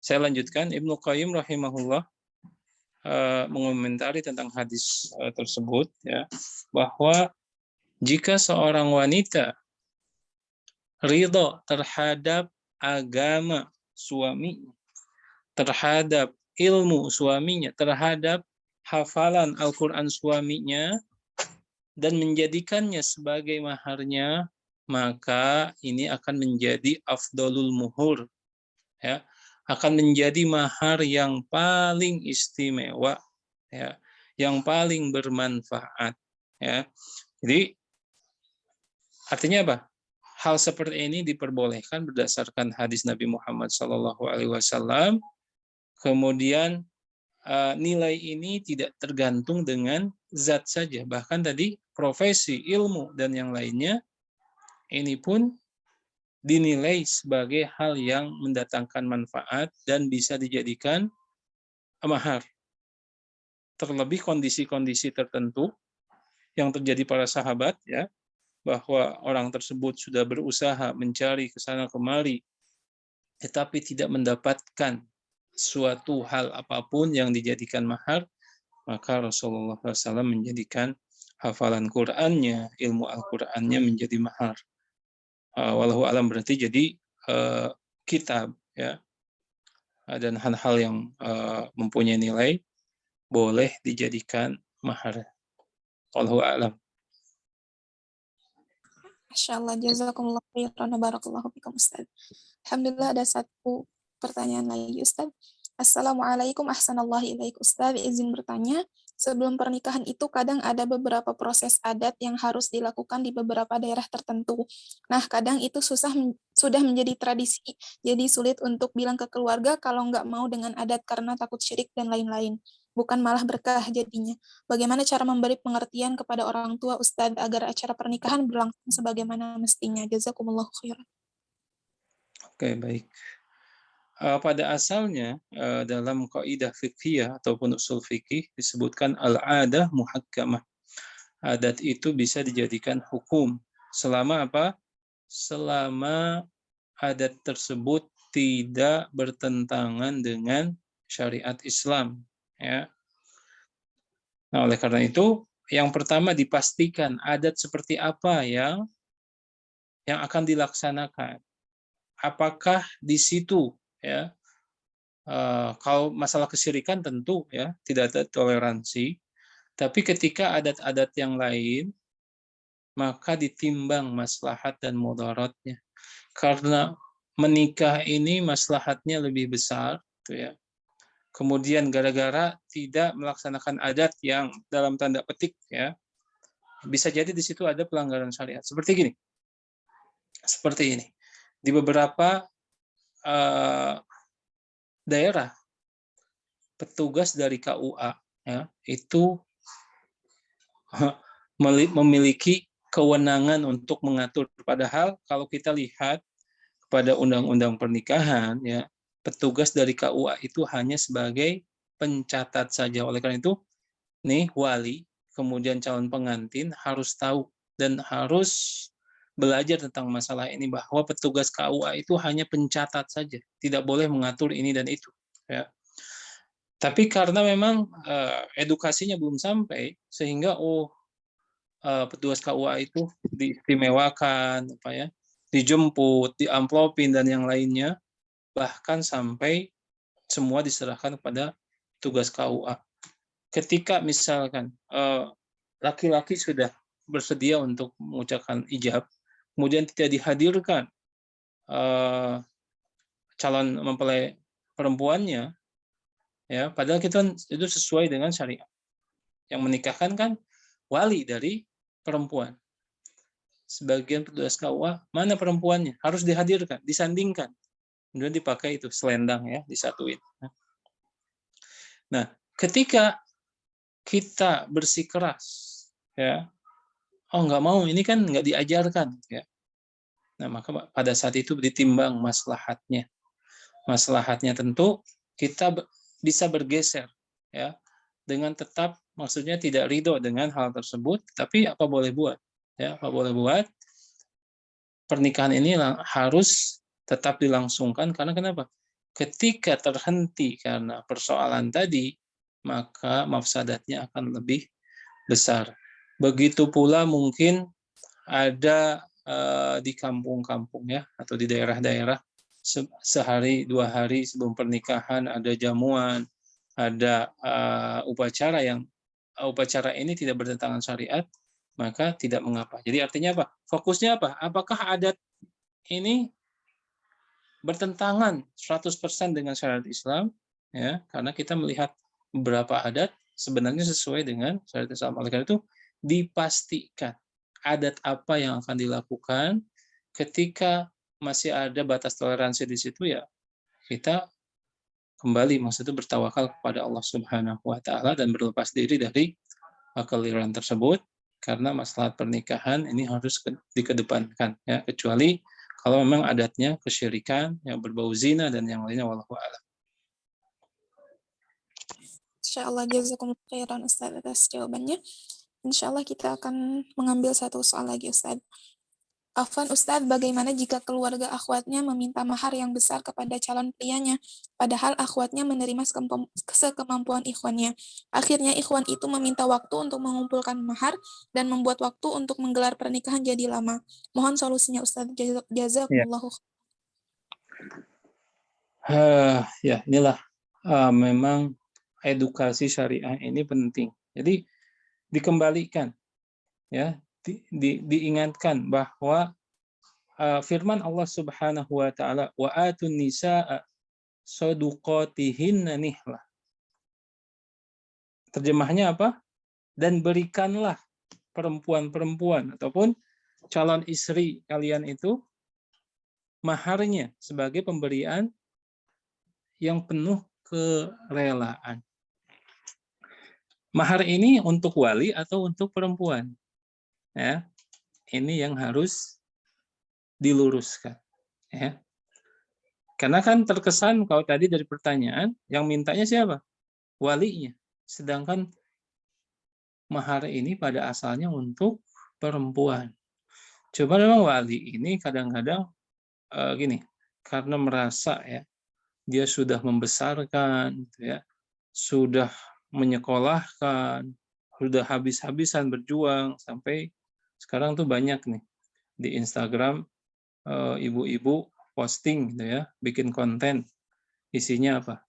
Saya lanjutkan. Ibnu Qayyim rahimahullah mengomentari tentang hadis tersebut, ya, bahwa jika seorang wanita ridho terhadap agama suami, terhadap ilmu suaminya, terhadap hafalan Al-Quran suaminya, dan menjadikannya sebagai maharnya, maka ini akan menjadi afdalul muhur, ya, akan menjadi mahar yang paling istimewa, ya, yang paling bermanfaat, ya. Jadi artinya apa? Hal seperti ini diperbolehkan berdasarkan hadis Nabi Muhammad SAW. Kemudian nilai ini tidak tergantung dengan zat saja, bahkan tadi profesi, ilmu, dan yang lainnya ini pun dinilai sebagai hal yang mendatangkan manfaat dan bisa dijadikan mahar. Terlebih kondisi-kondisi tertentu yang terjadi para sahabat, ya, bahwa orang tersebut sudah berusaha mencari ke sana kemari, tetapi tidak mendapatkan suatu hal apapun yang dijadikan mahar, maka Rasulullah SAW menjadikan hafalan Qur'annya, ilmu Al-Qur'annya menjadi mahar. Wallahu alam, berarti jadi kitab, ya, dan hal-hal yang mempunyai nilai boleh dijadikan mahar. Wallahu alam.
Masya Allah, jazakumullah khairan wa barakallahu fikum Ustaz. Alhamdulillah, ada satu pertanyaan lagi Ustaz. Assalamualaikum ahsanallahi ilaik Ustaz, izin bertanya, sebelum pernikahan itu kadang ada beberapa proses adat yang harus dilakukan di beberapa daerah tertentu. Nah, kadang itu sudah menjadi tradisi, jadi sulit untuk bilang ke keluarga kalau nggak mau dengan adat karena takut syirik dan lain-lain. Bukan malah berkah jadinya. Bagaimana cara memberi pengertian kepada orang tua Ustadz agar acara pernikahan berlangsung sebagaimana mestinya? Jazakumullah khairan.
Oke, baik. Pada asalnya dalam kaidah fikih ataupun usul fikih disebutkan al-adah muhakkamah. Adat itu bisa dijadikan hukum selama apa? Selama adat tersebut tidak bertentangan dengan syariat Islam, ya. Nah, oleh karena itu, yang pertama dipastikan adat seperti apa yang akan dilaksanakan. Apakah di situ, ya, kalau masalah kesyirikan tentu, ya, tidak ada toleransi. Tapi ketika adat-adat yang lain, maka ditimbang maslahat dan mudaratnya. Karena menikah ini maslahatnya lebih besar, gitu ya. Kemudian gara-gara tidak melaksanakan adat yang dalam tanda petik ya, bisa jadi di situ ada pelanggaran syariat. Seperti gini, seperti ini. Di beberapa daerah, petugas dari KUA ya, itu memiliki kewenangan untuk mengatur. Padahal kalau kita lihat pada undang-undang pernikahan ya, petugas dari KUA itu hanya sebagai pencatat saja. Oleh karena itu, nih wali, kemudian calon pengantin harus tahu dan harus belajar tentang masalah ini, bahwa petugas KUA itu hanya pencatat saja, tidak boleh mengatur ini dan itu. Ya. Tapi karena memang edukasinya belum sampai, sehingga petugas KUA itu diistimewakan, apa ya, dijemput, diamplopin dan yang lainnya, bahkan sampai semua diserahkan kepada tugas KUA. Ketika misalkan laki-laki sudah bersedia untuk mengucapkan ijab, kemudian tidak dihadirkan calon mempelai perempuannya, ya, padahal itu sesuai dengan syariat. Yang menikahkan kan wali dari perempuan. Sebagian petugas KUA, mana perempuannya? Harus dihadirkan, disandingkan. Kemudian dipakai itu selendang ya, disatuin. Nah, ketika kita bersikeras, ya, nggak mau, ini kan nggak diajarkan, ya. Nah, maka pada saat itu ditimbang maslahatnya. Maslahatnya tentu kita bisa bergeser, ya, dengan tetap, maksudnya tidak ridho dengan hal tersebut, tapi apa boleh buat, ya, apa boleh buat, pernikahan ini harus tetap dilangsungkan. Karena kenapa? Ketika terhenti karena persoalan tadi, maka mafsadatnya akan lebih besar. Begitu pula mungkin ada di kampung-kampung ya, atau di daerah-daerah, sehari 2 hari sebelum pernikahan ada jamuan, ada upacara ini tidak bertentangan syariat, maka tidak mengapa. Jadi artinya apa? Fokusnya apa? Apakah adat ini bertentangan 100% dengan syariat Islam? Ya, karena kita melihat beberapa adat sebenarnya sesuai dengan syariat Islam. Oleh karena itu dipastikan adat apa yang akan dilakukan. Ketika masih ada batas toleransi di situ, ya kita kembali, maksudnya bertawakal kepada Allah Subhanahu wa taala dan berlepas diri dari kekeliruan tersebut, karena masalah pernikahan ini harus dikedepankan ya, kecuali kalau memang adatnya kesyirikan yang berbau zina dan yang lainnya, wallahu a'lam.
Insyaallah, jazakumullah khairan Ustaz atas jawabannya. Insyaallah kita akan mengambil satu soal lagi Ustaz. Afwan Ustadz, bagaimana jika keluarga akhwatnya meminta mahar yang besar kepada calon prianya, padahal akhwatnya menerima sekemampuan ikhwannya. Akhirnya ikhwan itu meminta waktu untuk mengumpulkan mahar dan membuat waktu untuk menggelar pernikahan jadi lama. Mohon solusinya Ustadz. Jazakumullahu.
Ya, inilah memang edukasi syariah ini penting. Jadi dikembalikan, ya, diingatkan bahwa firman Allah Subhanahu wa taala, wa atun nisaa saduqatihinna nihlah. Terjemahnya apa? Dan berikanlah perempuan-perempuan ataupun calon istri kalian itu maharnya sebagai pemberian yang penuh kerelaan. Mahar ini untuk wali atau untuk perempuan? Ya, ini yang harus diluruskan. Ya. Karena kan terkesan kalau tadi dari pertanyaan, yang mintanya siapa? Walinya. Sedangkan mahar ini pada asalnya untuk perempuan. Coba memang wali ini kadang-kadang gini, karena merasa ya dia sudah membesarkan, ya, sudah menyekolahkan, sudah habis-habisan berjuang, sampai sekarang tuh banyak nih di Instagram ibu-ibu posting gitu ya, bikin konten, isinya apa?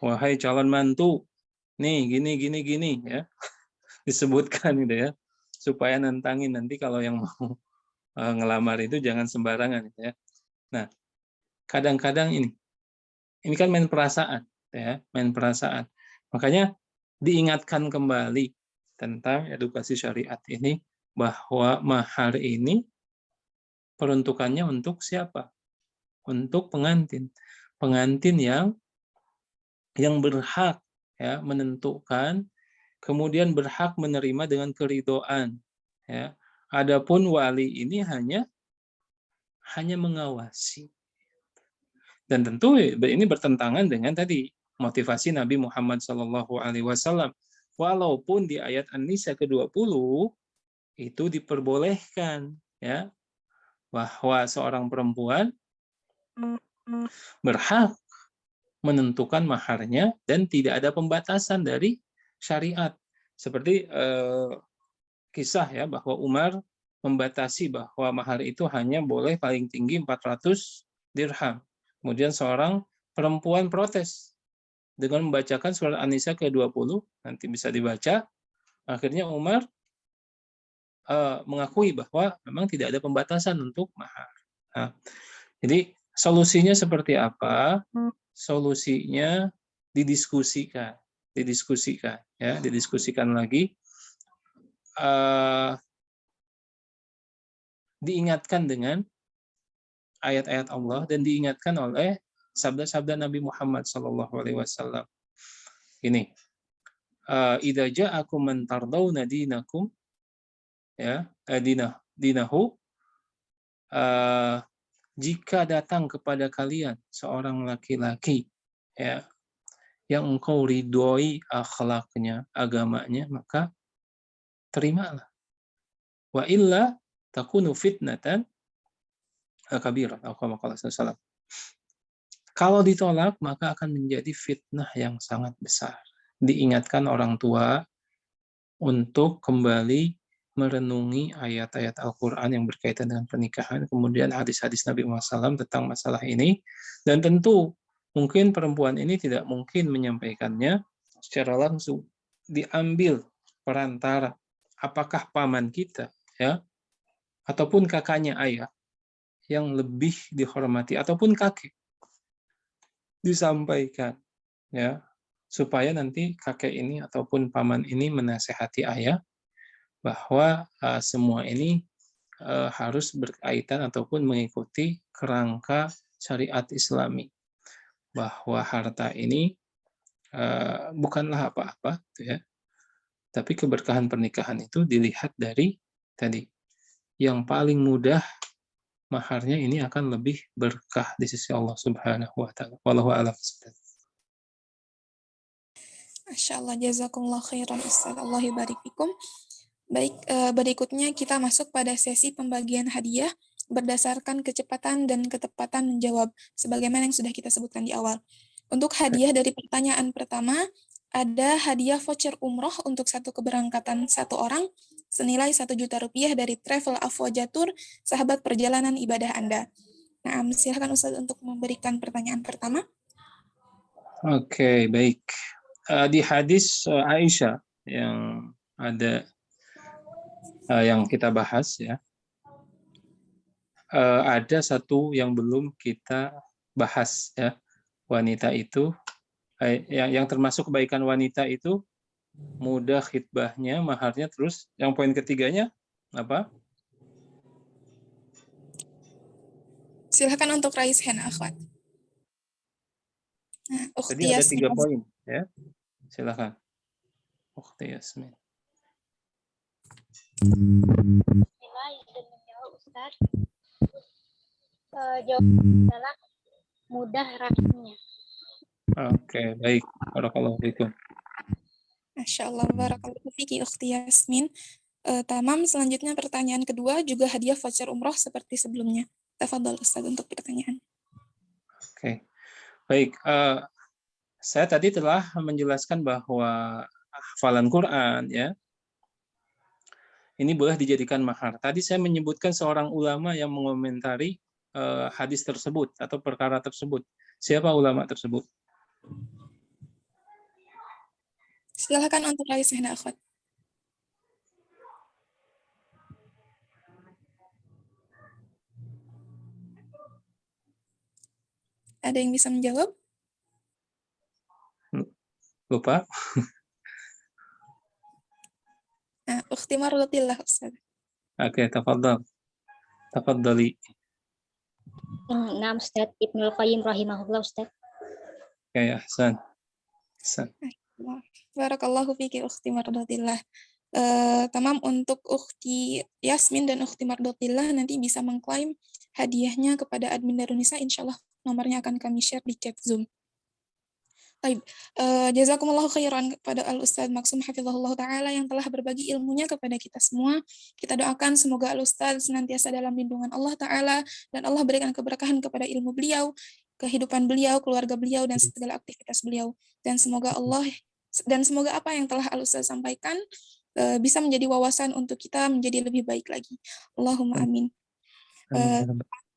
Wahai calon mantu, nih gini ya, disebutkan gitu ya, supaya nantangin nanti kalau yang mau ngelamar itu jangan sembarangan gitu ya. Nah, kadang-kadang ini kan main perasaan, ya, main perasaan. Makanya diingatkan kembali tentang edukasi syariat ini, bahwa mahar ini peruntukannya untuk siapa? Untuk pengantin. Pengantin yang berhak, ya, menentukan, kemudian berhak menerima dengan keridhaan, ya. Adapun wali ini hanya mengawasi. Dan tentu ini bertentangan dengan tadi motivasi Nabi Muhammad SAW. Walaupun di ayat An-Nisa ke-20 itu diperbolehkan, ya, bahwa seorang perempuan berhak menentukan maharnya dan tidak ada pembatasan dari syariat. Seperti kisah, ya, bahwa Umar membatasi bahwa mahar itu hanya boleh paling tinggi 400 dirham. Kemudian seorang perempuan protes dengan membacakan surat An-Nisa ke-20, nanti bisa dibaca. Akhirnya Umar mengakui bahwa memang tidak ada pembatasan untuk mahar. Nah, jadi solusinya seperti apa? Solusinya didiskusikan, ya, didiskusikan lagi. Diingatkan dengan ayat-ayat Allah dan diingatkan oleh sabda-sabda Nabi Muhammad SAW. Ini, idza ja'akum man tardawna dinakum, ya, dinahu, jika datang kepada kalian seorang laki-laki, ya, yang engkau ridhoi akhlaknya, agamanya, maka terimalah. Wa illa takunu fitnatan kabirah. Kalau ditolak, maka akan menjadi fitnah yang sangat besar. Diingatkan orang tua untuk kembali merenungi ayat-ayat Al-Quran yang berkaitan dengan pernikahan, kemudian hadis-hadis Nabi Muhammad SAW tentang masalah ini, dan tentu mungkin perempuan ini tidak mungkin menyampaikannya secara langsung. Diambil perantara, apakah paman kita, ya, ataupun kakaknya ayah yang lebih dihormati, ataupun kakek, disampaikan, ya, supaya nanti kakek ini ataupun paman ini menasehati ayah bahwa semua ini harus berkaitan ataupun mengikuti kerangka syariat Islami, bahwa harta ini bukanlah apa-apa, ya, tapi keberkahan pernikahan itu dilihat dari tadi, yang paling mudah maharnya ini akan lebih berkah di sisi Allah Subhanahu wa taala. Wallahu a'lam.
Masya Allah, jazakumullah khairan Ustaz. Allah barik fikum. Baik, berikutnya kita masuk pada sesi pembagian hadiah berdasarkan kecepatan dan ketepatan menjawab, sebagaimana yang sudah kita sebutkan di awal. Untuk hadiah dari pertanyaan pertama, ada hadiah voucher umroh untuk satu keberangkatan satu orang senilai 1 juta rupiah dari Travel Afwaja Tour, sahabat perjalanan ibadah Anda. Nah, silakan Ustaz untuk memberikan pertanyaan pertama.
Oke, baik. Di hadis Aisyah yang ada yang kita bahas, ya, ada satu yang belum kita bahas, ya. Wanita itu yang termasuk kebaikan wanita itu mudah khitbahnya, maharnya, terus yang poin ketiganya apa?
Silakan untuk raise hand, akhwat. Nah,
Tadi ada 3 poin, ya. Silakan. Ukhti Yasmin.
Ustaz. Jawabannya adalah mudah rasanya.
Oke, baik. Barakallahu fikum.
Masya Allah, barakallahu fiki Ukhti Yasmin. Tamam, selanjutnya pertanyaan kedua juga hadiah voucher umroh seperti sebelumnya. Tafadhol Ustaz untuk pertanyaan.
Oke, baik. Saya tadi telah menjelaskan bahwa hafalan Quran, ya, ini boleh dijadikan mahar. Tadi saya menyebutkan seorang ulama yang mengomentari hadis tersebut atau perkara tersebut. Siapa ulama tersebut?
Silakan untuk raise hand, akhwat. Ada yang bisa menjawab?
Lupa?
Nah, Ukhti Mardatillah, Ustaz.
Oke, tafadhali.
Naam Ustaz, Ibnul Qayyim rahimahullah Ustaz.
Oke, ahsan.
Barakallahu fiki Ukhti Mardatillah. Tamam, untuk Ukhti Yasmin dan Ukhti Mardatillah nanti bisa mengklaim hadiahnya kepada admin Darunisa. Insyaallah nomornya akan kami share di chat Zoom. Baik, jazakumullahu khairan kepada Al-Ustadz Maksum Hafizahullah Ta'ala yang telah berbagi ilmunya kepada kita semua. Kita doakan semoga Al-Ustadz senantiasa dalam lindungan Allah Ta'ala dan Allah berikan keberkahan kepada ilmu beliau, kehidupan beliau, keluarga beliau, dan segala aktivitas beliau. Dan semoga apa yang telah Al-Ustadz sampaikan bisa menjadi wawasan untuk kita menjadi lebih baik lagi. Allahumma amin.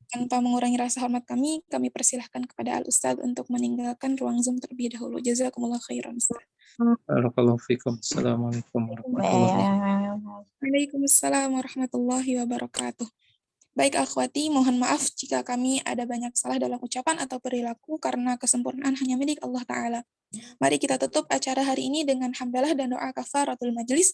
Tanpa mengurangi rasa hormat kami persilahkan kepada Al-Ustadz untuk meninggalkan ruang Zoom terlebih dahulu. Jazakumullah khairan, Ustaz.
Barakallahu fikum. Assalamualaikum warahmatullahi wabarakatuh.
Waalaikumsalam warahmatullahi wabarakatuh. Baik akhwati, mohon maaf jika kami ada banyak salah dalam ucapan atau perilaku karena kesempurnaan hanya milik Allah Ta'ala. Mari kita tutup acara hari ini dengan hamdalah dan doa kafaratul majlis.